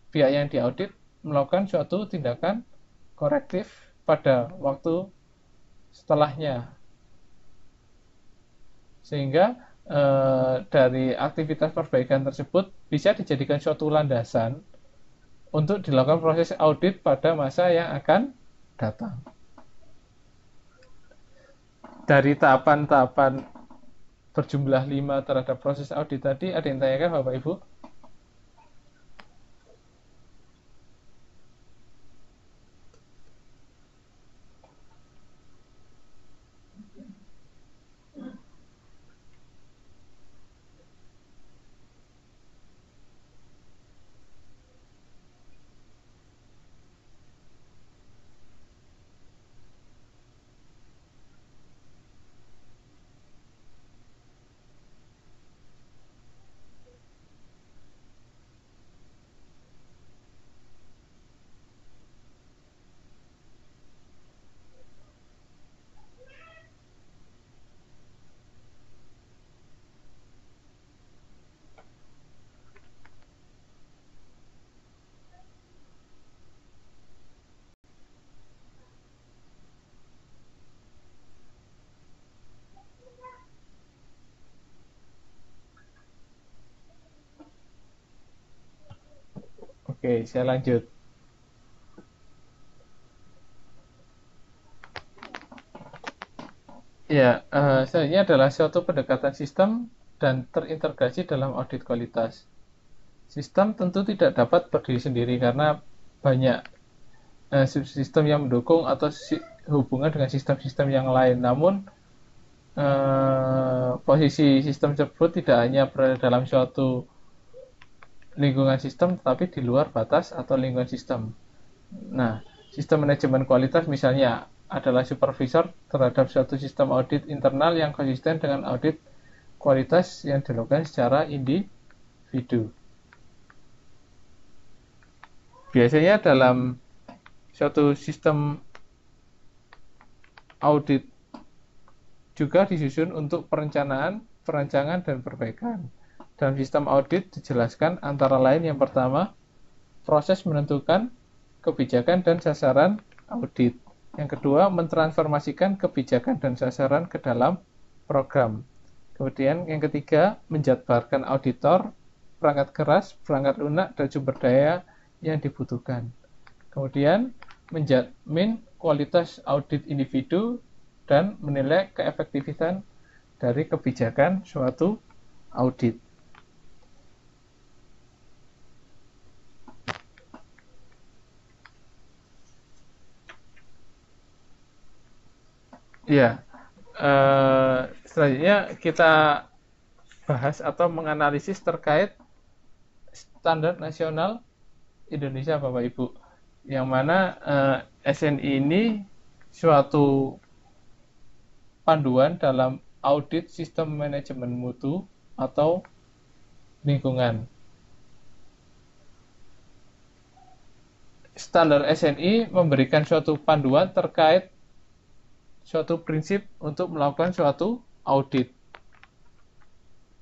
pihak yang diaudit melakukan suatu tindakan korektif pada waktu setelahnya, sehingga dari aktivitas perbaikan tersebut bisa dijadikan suatu landasan untuk dilakukan proses audit pada masa yang akan datang. Dari tahapan-tahapan berjumlah 5 terhadap proses audit tadi, ada yang tanyakan Bapak Ibu? Oke, saya lanjut. Ya, selanjutnya adalah suatu pendekatan sistem dan terintegrasi dalam audit kualitas. Sistem tentu tidak dapat berdiri sendiri karena banyak subsistem yang mendukung atau hubungan dengan sistem-sistem yang lain. Namun, posisi sistem tersebut tidak hanya berada dalam suatu lingkungan sistem, tetapi di luar batas atau lingkungan sistem. Nah, sistem manajemen kualitas misalnya adalah supervisor terhadap suatu sistem audit internal yang konsisten dengan audit kualitas yang dilakukan secara individu. Biasanya dalam suatu sistem audit juga disusun untuk perencanaan, perancangan, dan perbaikan. Dalam sistem audit dijelaskan antara lain yang pertama, proses menentukan kebijakan dan sasaran audit. Yang kedua, mentransformasikan kebijakan dan sasaran ke dalam program. Kemudian yang ketiga, menjadwalkan auditor perangkat keras, perangkat lunak, dan sumber daya yang dibutuhkan. Kemudian menjamin kualitas audit individu dan menilai keefektifan dari kebijakan suatu audit. Ya, selanjutnya kita bahas atau menganalisis terkait standar nasional Indonesia, Bapak Ibu, yang mana SNI ini suatu panduan dalam audit sistem manajemen mutu atau lingkungan. Standar SNI memberikan suatu panduan terkait suatu prinsip untuk melakukan suatu audit,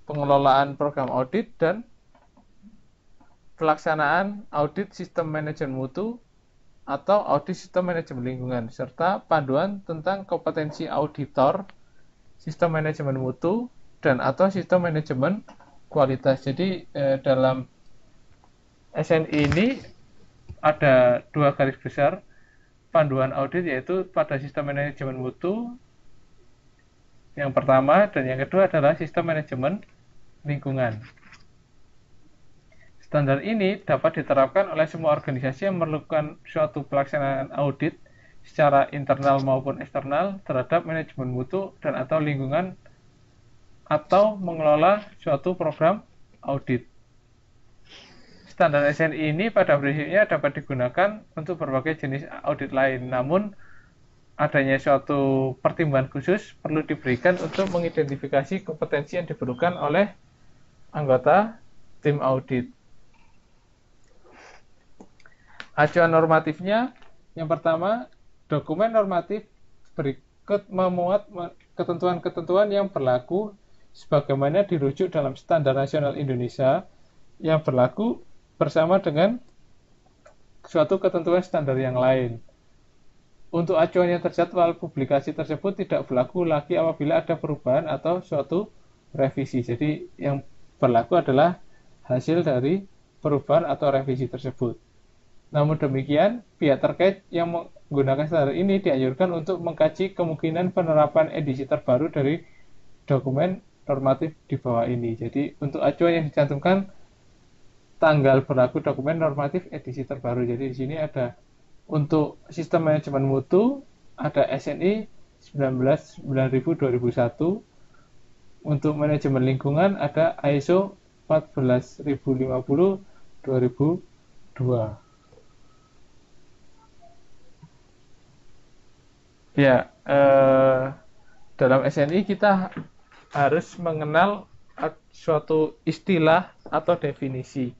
pengelolaan program audit, dan pelaksanaan audit sistem manajemen mutu atau audit sistem manajemen lingkungan, serta panduan tentang kompetensi auditor, sistem manajemen mutu, dan atau sistem manajemen kualitas. Jadi dalam SNI ini ada 2 garis besar panduan audit, yaitu pada sistem manajemen mutu yang pertama, dan yang kedua adalah sistem manajemen lingkungan. Standar ini dapat diterapkan oleh semua organisasi yang memerlukan suatu pelaksanaan audit secara internal maupun eksternal terhadap manajemen mutu dan atau lingkungan atau mengelola suatu program audit. Standar SNI ini pada prinsipnya dapat digunakan untuk berbagai jenis audit lain, namun adanya suatu pertimbangan khusus perlu diberikan untuk mengidentifikasi kompetensi yang diperlukan oleh anggota tim audit. Acuan normatifnya, yang pertama, dokumen normatif berikut memuat ketentuan-ketentuan yang berlaku sebagaimana dirujuk dalam Standar Nasional Indonesia yang berlaku bersama dengan suatu ketentuan standar yang lain. Untuk acuan yang terjadwal, publikasi tersebut tidak berlaku lagi apabila ada perubahan atau suatu revisi. Jadi yang berlaku adalah hasil dari perubahan atau revisi tersebut. Namun demikian, pihak terkait yang menggunakan standar ini dianjurkan untuk mengkaji kemungkinan penerapan edisi terbaru dari dokumen normatif di bawah ini. Jadi untuk acuan yang dicantumkan tanggal berlaku dokumen normatif edisi terbaru. Jadi di sini ada untuk sistem manajemen mutu ada SNI 19.9000/2001. Untuk manajemen lingkungan ada ISO 14050/2002. Ya, dalam SNI kita harus mengenal suatu istilah atau definisi.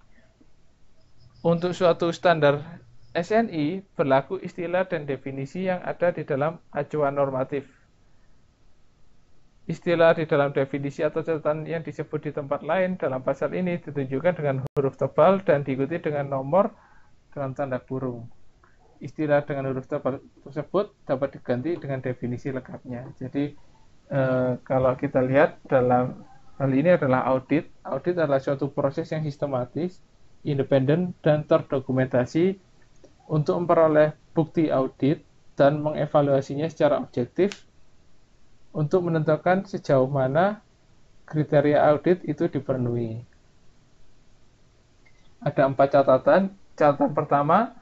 Untuk suatu standar SNI berlaku istilah dan definisi yang ada di dalam acuan normatif. Istilah di dalam definisi atau catatan yang disebut di tempat lain dalam pasal ini ditunjukkan dengan huruf tebal dan diikuti dengan nomor dalam tanda kurung. Istilah dengan huruf tebal tersebut dapat diganti dengan definisi lengkapnya. Jadi kalau kita lihat dalam hal ini adalah audit. Audit adalah suatu proses yang sistematis, independen, dan terdokumentasi untuk memperoleh bukti audit dan mengevaluasinya secara objektif untuk menentukan sejauh mana kriteria audit itu dipenuhi. Ada 4 catatan. Catatan pertama,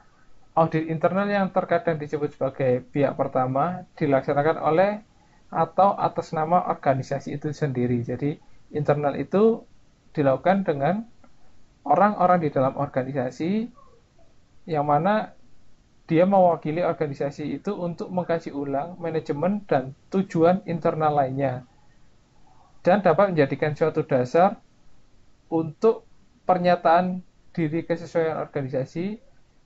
audit internal yang terkadang disebut sebagai pihak pertama dilaksanakan oleh atau atas nama organisasi itu sendiri. Jadi internal itu dilakukan dengan orang-orang di dalam organisasi yang mana dia mewakili organisasi itu untuk mengkaji ulang manajemen dan tujuan internal lainnya dan dapat menjadikan suatu dasar untuk pernyataan diri kesesuaian organisasi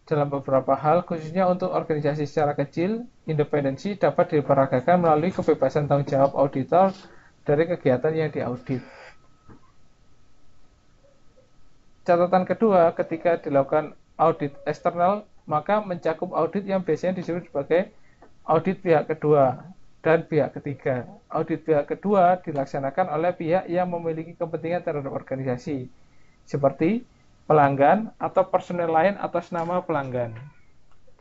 dalam beberapa hal, khususnya untuk organisasi secara kecil. Independensi dapat diperagakan melalui kebebasan tanggung jawab auditor dari kegiatan yang diaudit. Catatan kedua, ketika dilakukan audit eksternal, maka mencakup audit yang biasanya disebut sebagai audit pihak kedua dan pihak ketiga. Audit pihak kedua dilaksanakan oleh pihak yang memiliki kepentingan terhadap organisasi, seperti pelanggan atau personel lain atas nama pelanggan.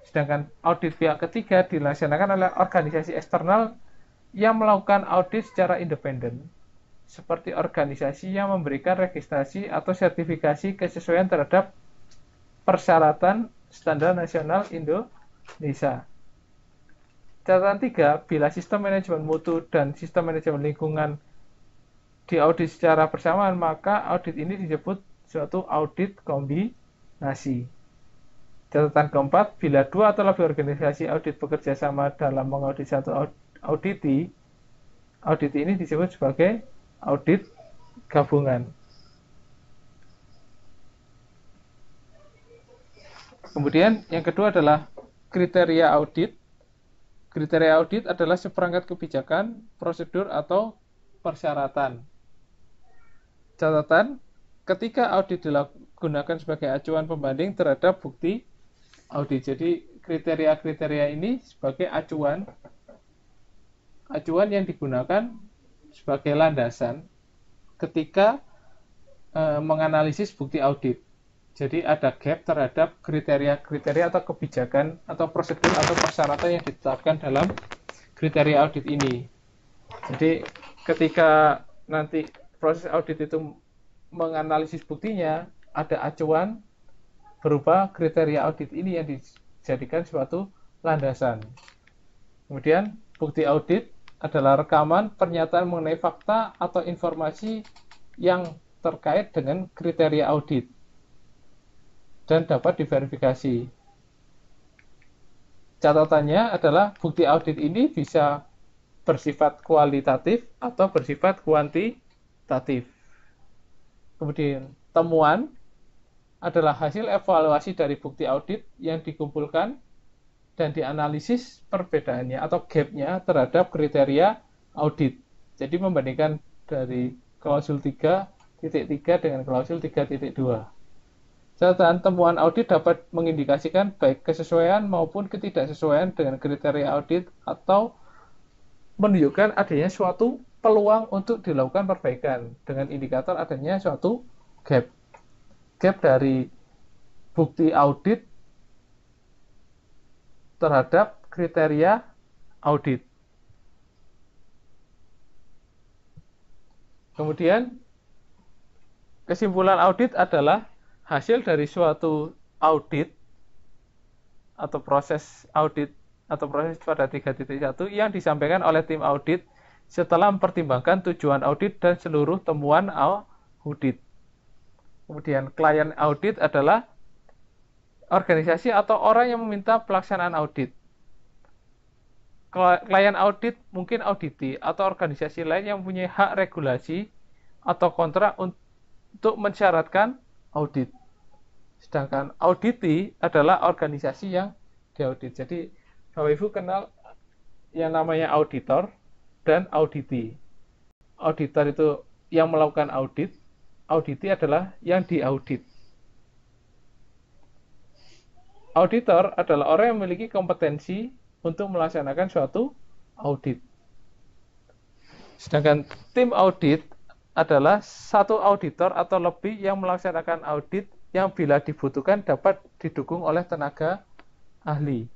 Sedangkan audit pihak ketiga dilaksanakan oleh organisasi eksternal yang melakukan audit secara independen, seperti organisasi yang memberikan registrasi atau sertifikasi kesesuaian terhadap persyaratan standar nasional Indonesia. Catatan 3, bila sistem manajemen mutu dan sistem manajemen lingkungan diaudit secara bersamaan, maka audit ini disebut suatu audit kombinasi. Catatan keempat, bila dua atau lebih organisasi audit bekerja sama dalam mengaudit satu audit ini disebut sebagai audit gabungan. Kemudian yang kedua adalah kriteria audit. Kriteria audit adalah seperangkat kebijakan, prosedur, atau persyaratan. Catatan, ketika audit digunakan sebagai acuan pembanding terhadap bukti audit. Jadi kriteria-kriteria ini sebagai acuan yang digunakan sebagai landasan ketika menganalisis bukti audit. Jadi ada gap terhadap kriteria-kriteria atau kebijakan atau prosedur atau persyaratan yang ditetapkan dalam kriteria audit ini. Jadi ketika nanti proses audit itu menganalisis buktinya, ada acuan berupa kriteria audit ini yang dijadikan suatu landasan. Kemudian bukti audit adalah rekaman pernyataan mengenai fakta atau informasi yang terkait dengan kriteria audit dan dapat diverifikasi. Catatannya adalah bukti audit ini bisa bersifat kualitatif atau bersifat kuantitatif. Kemudian temuan adalah hasil evaluasi dari bukti audit yang dikumpulkan dan dianalisis perbedaannya atau gap-nya terhadap kriteria audit. Jadi membandingkan dari klausul 3.3 dengan klausul 3.2. Catatan temuan audit dapat mengindikasikan baik kesesuaian maupun ketidaksesuaian dengan kriteria audit atau menunjukkan adanya suatu peluang untuk dilakukan perbaikan dengan indikator adanya suatu gap. Gap dari bukti audit terhadap kriteria audit. Kemudian kesimpulan audit adalah hasil dari suatu audit atau proses audit atau proses pada 3.1 yang disampaikan oleh tim audit setelah mempertimbangkan tujuan audit dan seluruh temuan audit. Kemudian klien audit adalah organisasi atau orang yang meminta pelaksanaan audit. Klien audit mungkin auditi atau organisasi lain yang mempunyai hak regulasi atau kontrak untuk mensyaratkan audit. Sedangkan auditi adalah organisasi yang diaudit. Jadi Bapak Ibu kenal yang namanya auditor dan auditi. Auditor itu yang melakukan audit, auditi adalah yang diaudit. Auditor adalah orang yang memiliki kompetensi untuk melaksanakan suatu audit. Sedangkan tim audit adalah satu auditor atau lebih yang melaksanakan audit yang bila dibutuhkan dapat didukung oleh tenaga ahli.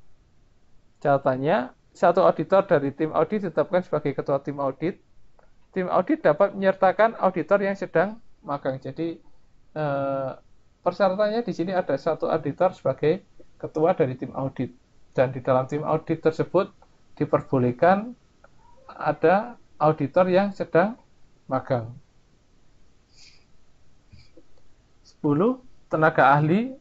Catatannya, satu auditor dari tim audit ditetapkan sebagai ketua tim audit. Tim audit dapat menyertakan auditor yang sedang magang. Jadi persyaratannya di sini ada satu auditor sebagai ketua dari tim audit. Dan di dalam tim audit tersebut diperbolehkan ada auditor yang sedang magang. 10. Tenaga ahli,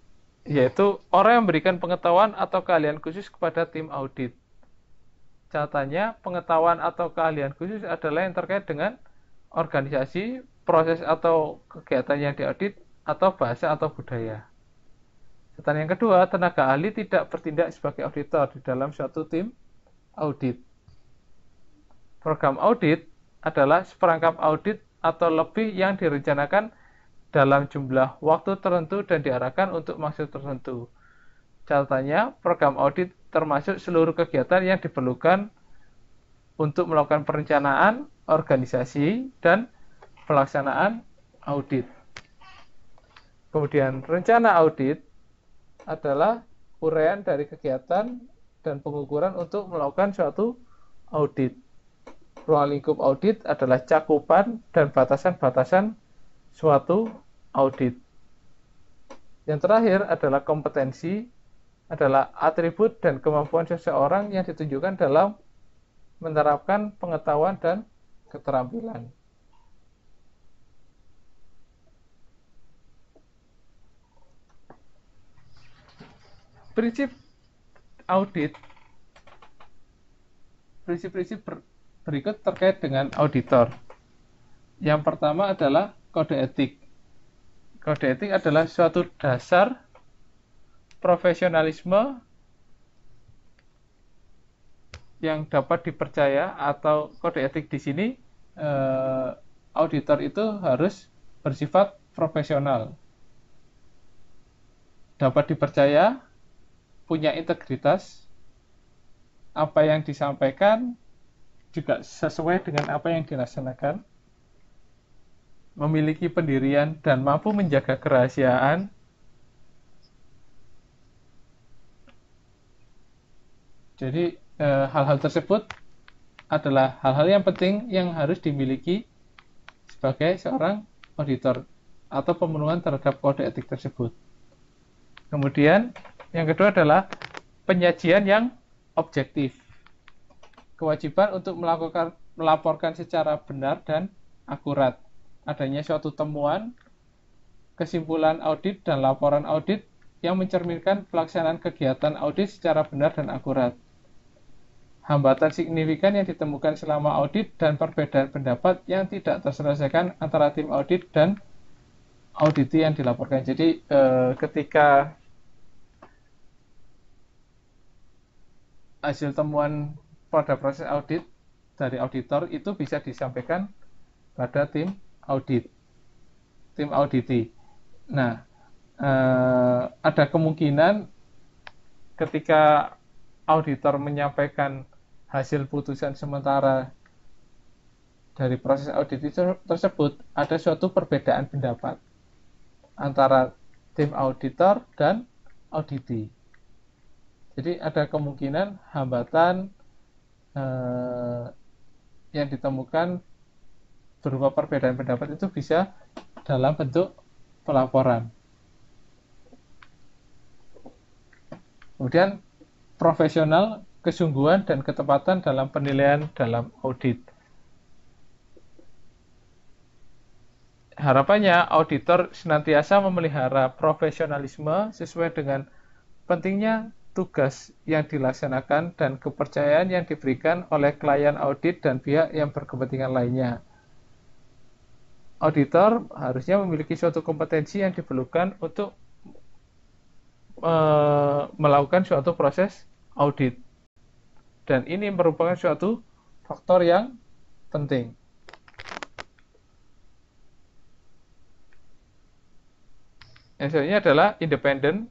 yaitu orang yang memberikan pengetahuan atau keahlian khusus kepada tim audit. Catatannya, pengetahuan atau keahlian khusus adalah yang terkait dengan organisasi, proses atau kegiatan yang diaudit, atau bahasa atau budaya. Catatan yang kedua, tenaga ahli tidak bertindak sebagai auditor di dalam suatu tim audit. Program audit adalah seperangkap audit atau lebih yang direncanakan dalam jumlah waktu tertentu dan diarahkan untuk maksud tertentu. Catatannya, program audit termasuk seluruh kegiatan yang diperlukan untuk melakukan perencanaan, organisasi, dan pelaksanaan audit. Kemudian rencana audit adalah uraian dari kegiatan dan pengukuran untuk melakukan suatu audit. Ruang lingkup audit adalah cakupan dan batasan-batasan suatu audit. Yang terakhir adalah kompetensi, adalah atribut dan kemampuan seseorang yang ditunjukkan dalam menerapkan pengetahuan dan keterampilan. Prinsip audit, prinsip-prinsip berikut terkait dengan auditor. Yang pertama adalah kode etik. Kode etik adalah suatu dasar profesionalisme yang dapat dipercaya, atau kode etik di sini auditor itu harus bersifat profesional, dapat dipercaya, punya integritas, apa yang disampaikan juga sesuai dengan apa yang dilaksanakan, memiliki pendirian dan mampu menjaga kerahasiaan, jadi hal-hal tersebut adalah hal-hal yang penting yang harus dimiliki sebagai seorang auditor atau pemenuhan terhadap kode etik tersebut. Kemudian yang kedua adalah penyajian yang objektif. Kewajiban untuk melaporkan secara benar dan akurat adanya suatu temuan, kesimpulan audit, dan laporan audit yang mencerminkan pelaksanaan kegiatan audit secara benar dan akurat. Hambatan signifikan yang ditemukan selama audit dan perbedaan pendapat yang tidak terselesaikan antara tim audit dan auditi yang dilaporkan. Jadi ketika hasil temuan pada proses audit dari auditor itu bisa disampaikan pada tim audit, tim auditi. Nah, ada kemungkinan ketika auditor menyampaikan hasil putusan sementara dari proses audit tersebut, ada suatu perbedaan pendapat antara tim auditor dan auditi. Jadi ada kemungkinan hambatan yang ditemukan berupa perbedaan pendapat itu bisa dalam bentuk pelaporan. Kemudian profesional, kesungguhan, dan ketepatan dalam penilaian dalam audit. Harapannya auditor senantiasa memelihara profesionalisme sesuai dengan pentingnya tugas yang dilaksanakan dan kepercayaan yang diberikan oleh klien audit dan pihak yang berkepentingan lainnya. Auditor harusnya memiliki suatu kompetensi yang diperlukan untuk melakukan suatu proses audit. Dan ini merupakan suatu faktor yang penting. Yang selanjutnya adalah independen,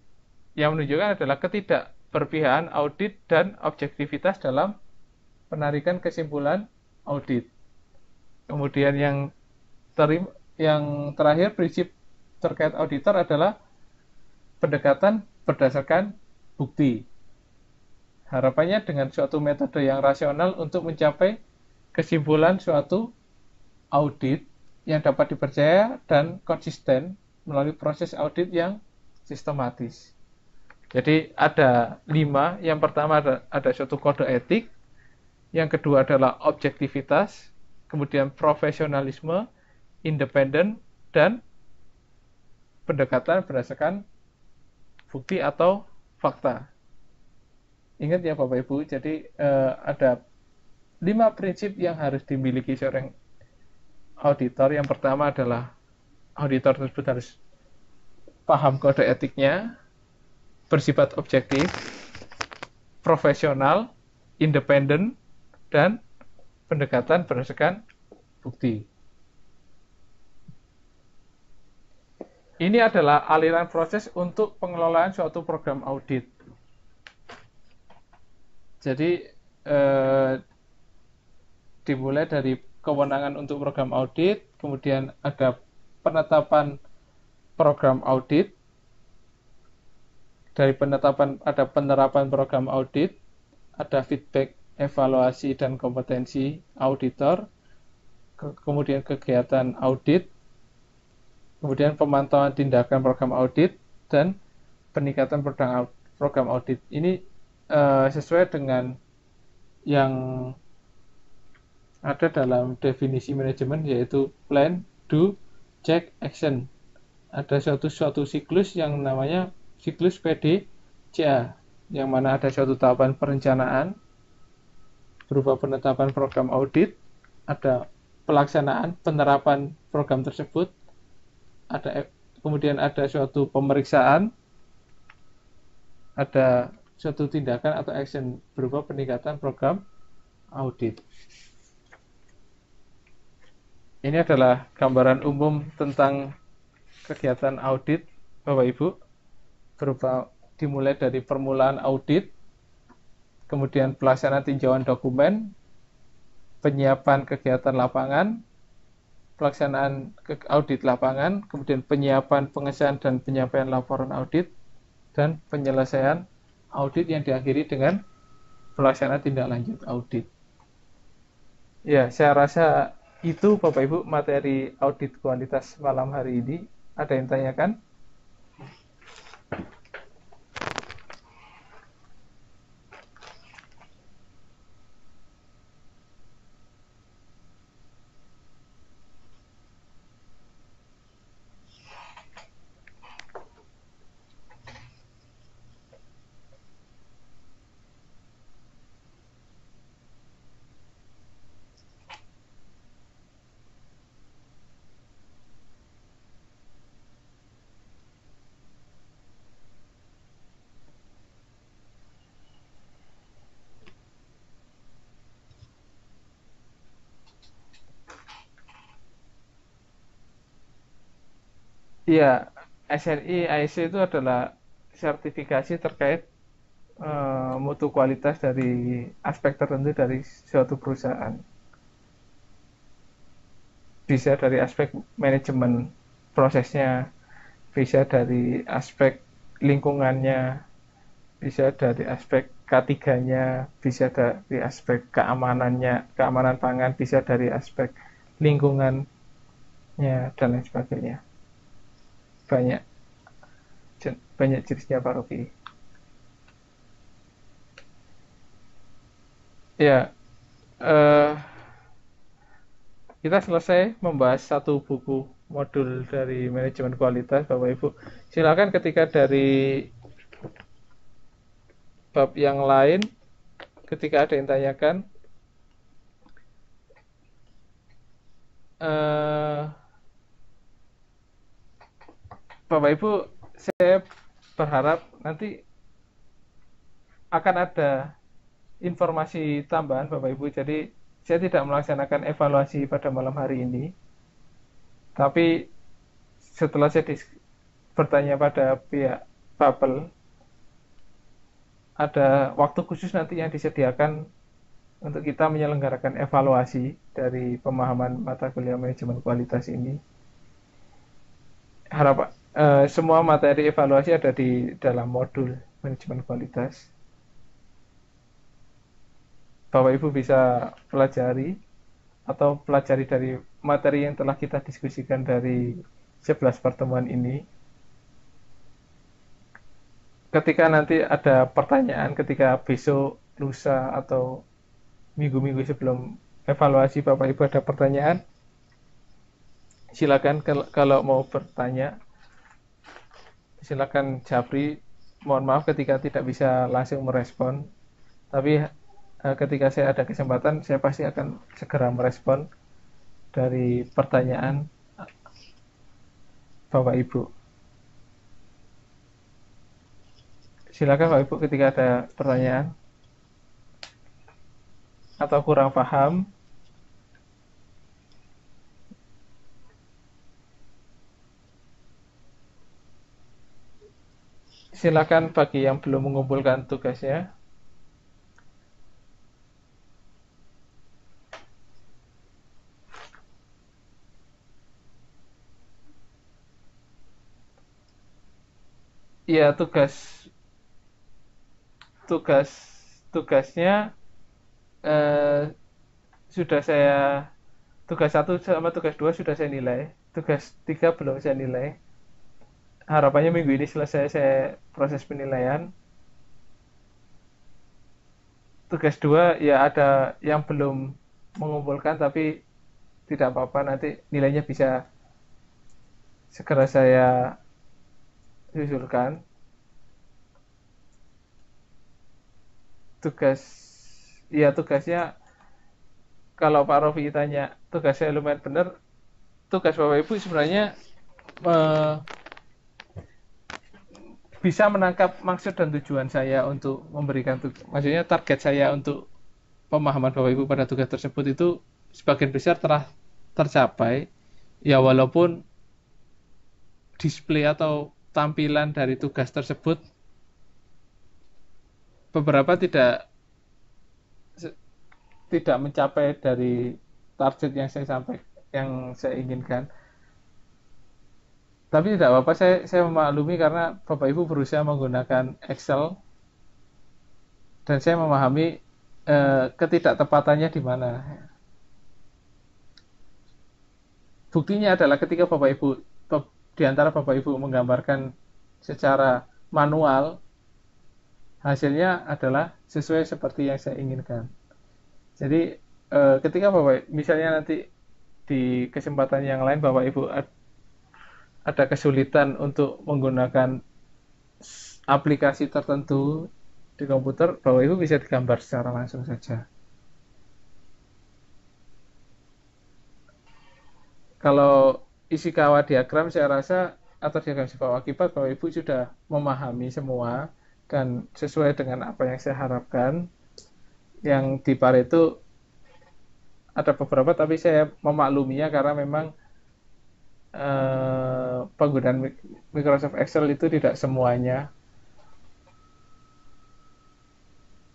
yang menunjukkan adalah ketidakberpihakan audit dan objektivitas dalam penarikan kesimpulan audit. Kemudian yang terakhir, prinsip terkait auditor adalah pendekatan berdasarkan bukti. Harapannya dengan suatu metode yang rasional untuk mencapai kesimpulan suatu audit yang dapat dipercaya dan konsisten melalui proses audit yang sistematis. Jadi ada 5. Yang pertama ada suatu kode etik, yang kedua adalah objektivitas, kemudian profesionalisme, independen, dan pendekatan berdasarkan bukti atau fakta. Ingat ya Bapak Ibu, jadi ada 5 prinsip yang harus dimiliki seorang auditor. Yang pertama adalah auditor tersebut harus paham kode etiknya, bersifat objektif, profesional, independen, dan pendekatan berdasarkan bukti. Ini adalah aliran proses untuk pengelolaan suatu program audit. Jadi dimulai dari kewenangan untuk program audit, kemudian ada penetapan program audit. Dari penetapan ada penerapan program audit, ada feedback, evaluasi dan kompetensi auditor, kemudian kegiatan audit, kemudian pemantauan tindakan program audit, dan peningkatan program audit. Ini sesuai dengan yang ada dalam definisi manajemen, yaitu plan, do, check, action. Ada suatu siklus yang namanya siklus PDCA, yang mana ada suatu tahapan perencanaan berupa penetapan program audit, ada pelaksanaan penerapan program tersebut, kemudian ada suatu pemeriksaan, ada suatu tindakan atau action berupa peningkatan program audit. Ini adalah gambaran umum tentang kegiatan audit, Bapak Ibu, berupa dimulai dari permulaan audit, kemudian pelaksanaan tinjauan dokumen, penyiapan kegiatan lapangan, pelaksanaan audit lapangan, kemudian penyiapan pengesahan dan penyampaian laporan audit, dan penyelesaian audit yang diakhiri dengan pelaksanaan tindak lanjut audit. Ya, saya rasa itu Bapak Ibu materi audit kualitas malam hari ini. Ada yang tanyakan? Iya, SNI IC itu adalah sertifikasi terkait mutu kualitas dari aspek tertentu dari suatu perusahaan. Bisa dari aspek manajemen prosesnya, bisa dari aspek lingkungannya, bisa dari aspek K3-nya, bisa dari aspek keamanannya, keamanan pangan, bisa dari aspek lingkungannya, dan lain sebagainya. Banyak jenisnya Pak Rofi. Ya, kita selesai membahas satu buku modul dari manajemen kualitas, Bapak Ibu. Silakan ketika dari bab yang lain, ketika ada yang tanyakan, Bapak Ibu, saya berharap nanti akan ada informasi tambahan Bapak Ibu. Jadi saya tidak melaksanakan evaluasi pada malam hari ini, tapi setelah saya bertanya pada pihak Babel, ada waktu khusus nanti yang disediakan untuk kita menyelenggarakan evaluasi dari pemahaman mata kuliah manajemen kualitas ini. Semua materi evaluasi ada di dalam modul manajemen kualitas. Bapak Ibu bisa pelajari atau pelajari dari materi yang telah kita diskusikan dari 11 pertemuan ini. Ketika nanti ada pertanyaan, ketika besok, lusa, atau minggu-minggu sebelum evaluasi Bapak Ibu ada pertanyaan, silakan kalau mau bertanya. Silakan Japri, mohon maaf ketika tidak bisa langsung merespon, tapi ketika saya ada kesempatan, saya pasti akan segera merespon dari pertanyaan Bapak Ibu. Silakan Bapak Ibu ketika ada pertanyaan atau kurang paham. Silakan bagi yang belum mengumpulkan tugasnya. ya tugas tugasnya eh, sudah saya tugas satu sama tugas dua sudah saya nilai, tugas tiga belum saya nilai. Harapannya minggu ini selesai saya proses penilaian. Tugas dua ya ada yang belum mengumpulkan, tapi tidak apa-apa, nanti nilainya bisa segera saya susulkan. Tugasnya kalau Pak Rofi tanya tugasnya lumayan benar. Tugas Bapak Ibu sebenarnya eh, bisa menangkap maksud dan tujuan saya untuk memberikan maksudnya target saya untuk pemahaman Bapak Ibu pada tugas tersebut itu sebagian besar telah tercapai, ya walaupun display atau tampilan dari tugas tersebut beberapa tidak mencapai dari target yang saya inginkan. Tapi tidak apa-apa, saya memaklumi karena Bapak Ibu berusaha menggunakan Excel dan saya memahami ketidaktepatannya di mana. Buktinya adalah ketika Bapak Ibu di antara Bapak Ibu menggambarkan secara manual, hasilnya adalah sesuai seperti yang saya inginkan. Jadi ketika Bapak misalnya nanti di kesempatan yang lain Bapak Ibu ada kesulitan untuk menggunakan aplikasi tertentu di komputer, Bapak Ibu bisa digambar secara langsung saja. Kalau Ishikawa diagram saya rasa, atau diagram sebab akibat, Bapak Ibu sudah memahami semua dan sesuai dengan apa yang saya harapkan. Yang di Pareto ada beberapa, tapi saya memakluminya karena memang penggunaan Microsoft Excel itu tidak semuanya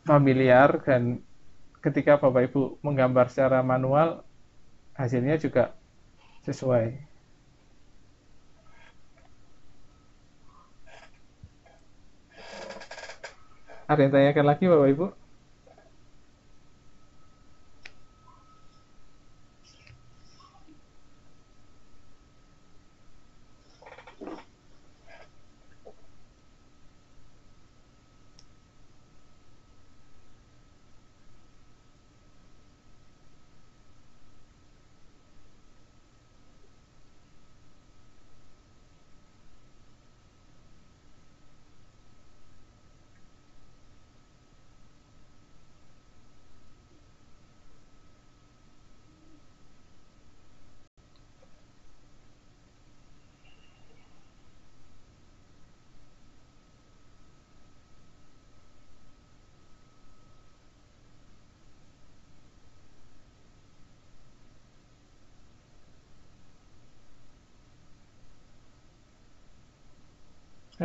familiar, dan ketika Bapak Ibu menggambar secara manual hasilnya juga sesuai. Ada yang tanyakan lagi Bapak Ibu?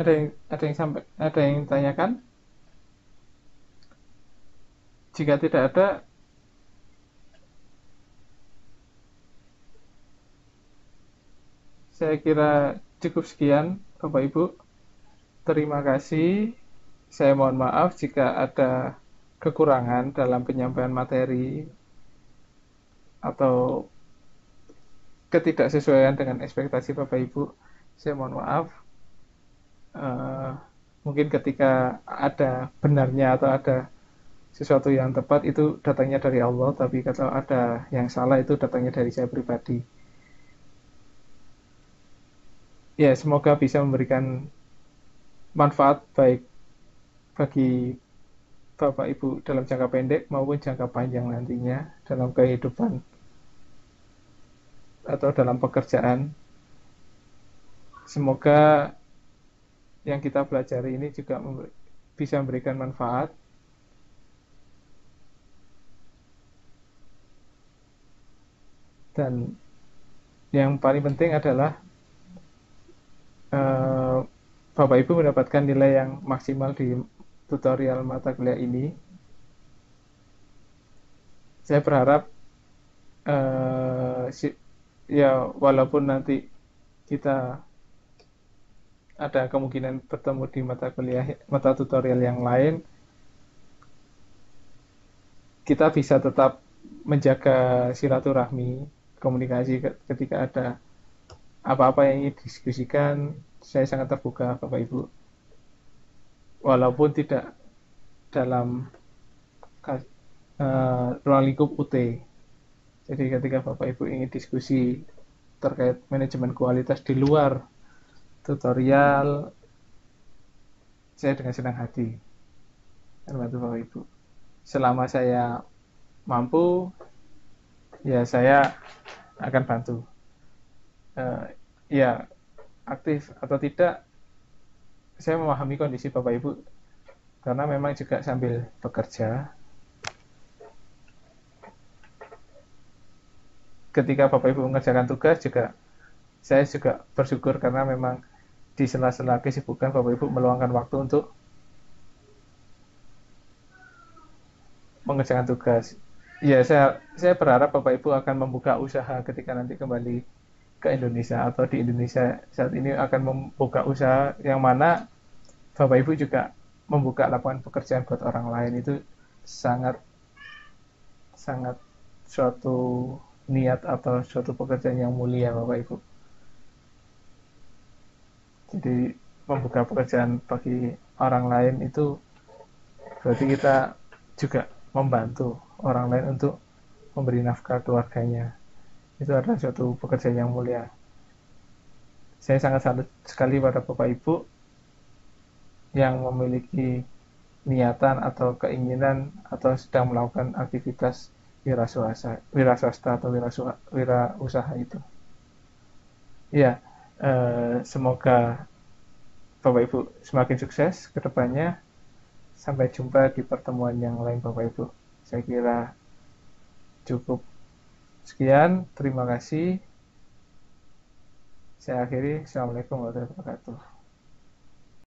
Ada yang tanyakan? Jika tidak ada, saya kira cukup sekian Bapak Ibu. Terima kasih. Saya mohon maaf jika ada kekurangan dalam penyampaian materi atau ketidaksesuaian dengan ekspektasi Bapak Ibu. Saya mohon maaf. Mungkin ketika ada benarnya atau ada sesuatu yang tepat itu datangnya dari Allah, tapi kalau ada yang salah itu datangnya dari saya pribadi. Ya, semoga bisa memberikan manfaat baik bagi Bapak Ibu dalam jangka pendek maupun jangka panjang nantinya dalam kehidupan atau dalam pekerjaan. Semoga yang kita pelajari ini juga bisa memberikan manfaat. Dan yang paling penting adalah Bapak Ibu mendapatkan nilai yang maksimal di tutorial mata kuliah ini. Saya berharap ya walaupun nanti kita ada kemungkinan bertemu di mata tutorial yang lain, kita bisa tetap menjaga silaturahmi, komunikasi ketika ada apa-apa yang ingin didiskusikan. Saya sangat terbuka, Bapak Ibu. Walaupun tidak dalam ruang lingkup UT. Jadi ketika Bapak Ibu ingin diskusi terkait manajemen kualitas di luar tutorial, saya dengan senang hati membantu Bapak Ibu. Selama saya mampu, ya saya akan bantu. Ya, aktif atau tidak, saya memahami kondisi Bapak Ibu, karena memang juga sambil bekerja. Ketika Bapak Ibu mengerjakan tugas juga, saya juga bersyukur karena memang di sela-sela kesibukan Bapak Ibu meluangkan waktu untuk mengerjakan tugas. Ya, saya berharap Bapak Ibu akan membuka usaha ketika nanti kembali ke Indonesia, atau di Indonesia saat ini akan membuka usaha yang mana Bapak Ibu juga membuka lapangan pekerjaan buat orang lain. Itu sangat suatu niat atau suatu pekerjaan yang mulia, Bapak Ibu. Jadi membuka pekerjaan bagi orang lain itu berarti kita juga membantu orang lain untuk memberi nafkah keluarganya. Itu adalah suatu pekerjaan yang mulia. Saya sangat salut sekali pada Bapak Ibu yang memiliki niatan atau keinginan atau sedang melakukan aktivitas wira swasta atau wira usaha itu. Ya, semoga Bapak Ibu semakin sukses ke depannya. Sampai jumpa di pertemuan yang lain, Bapak Ibu. Saya kira cukup sekian. Terima kasih. Saya akhiri. Assalamualaikum warahmatullahi wabarakatuh.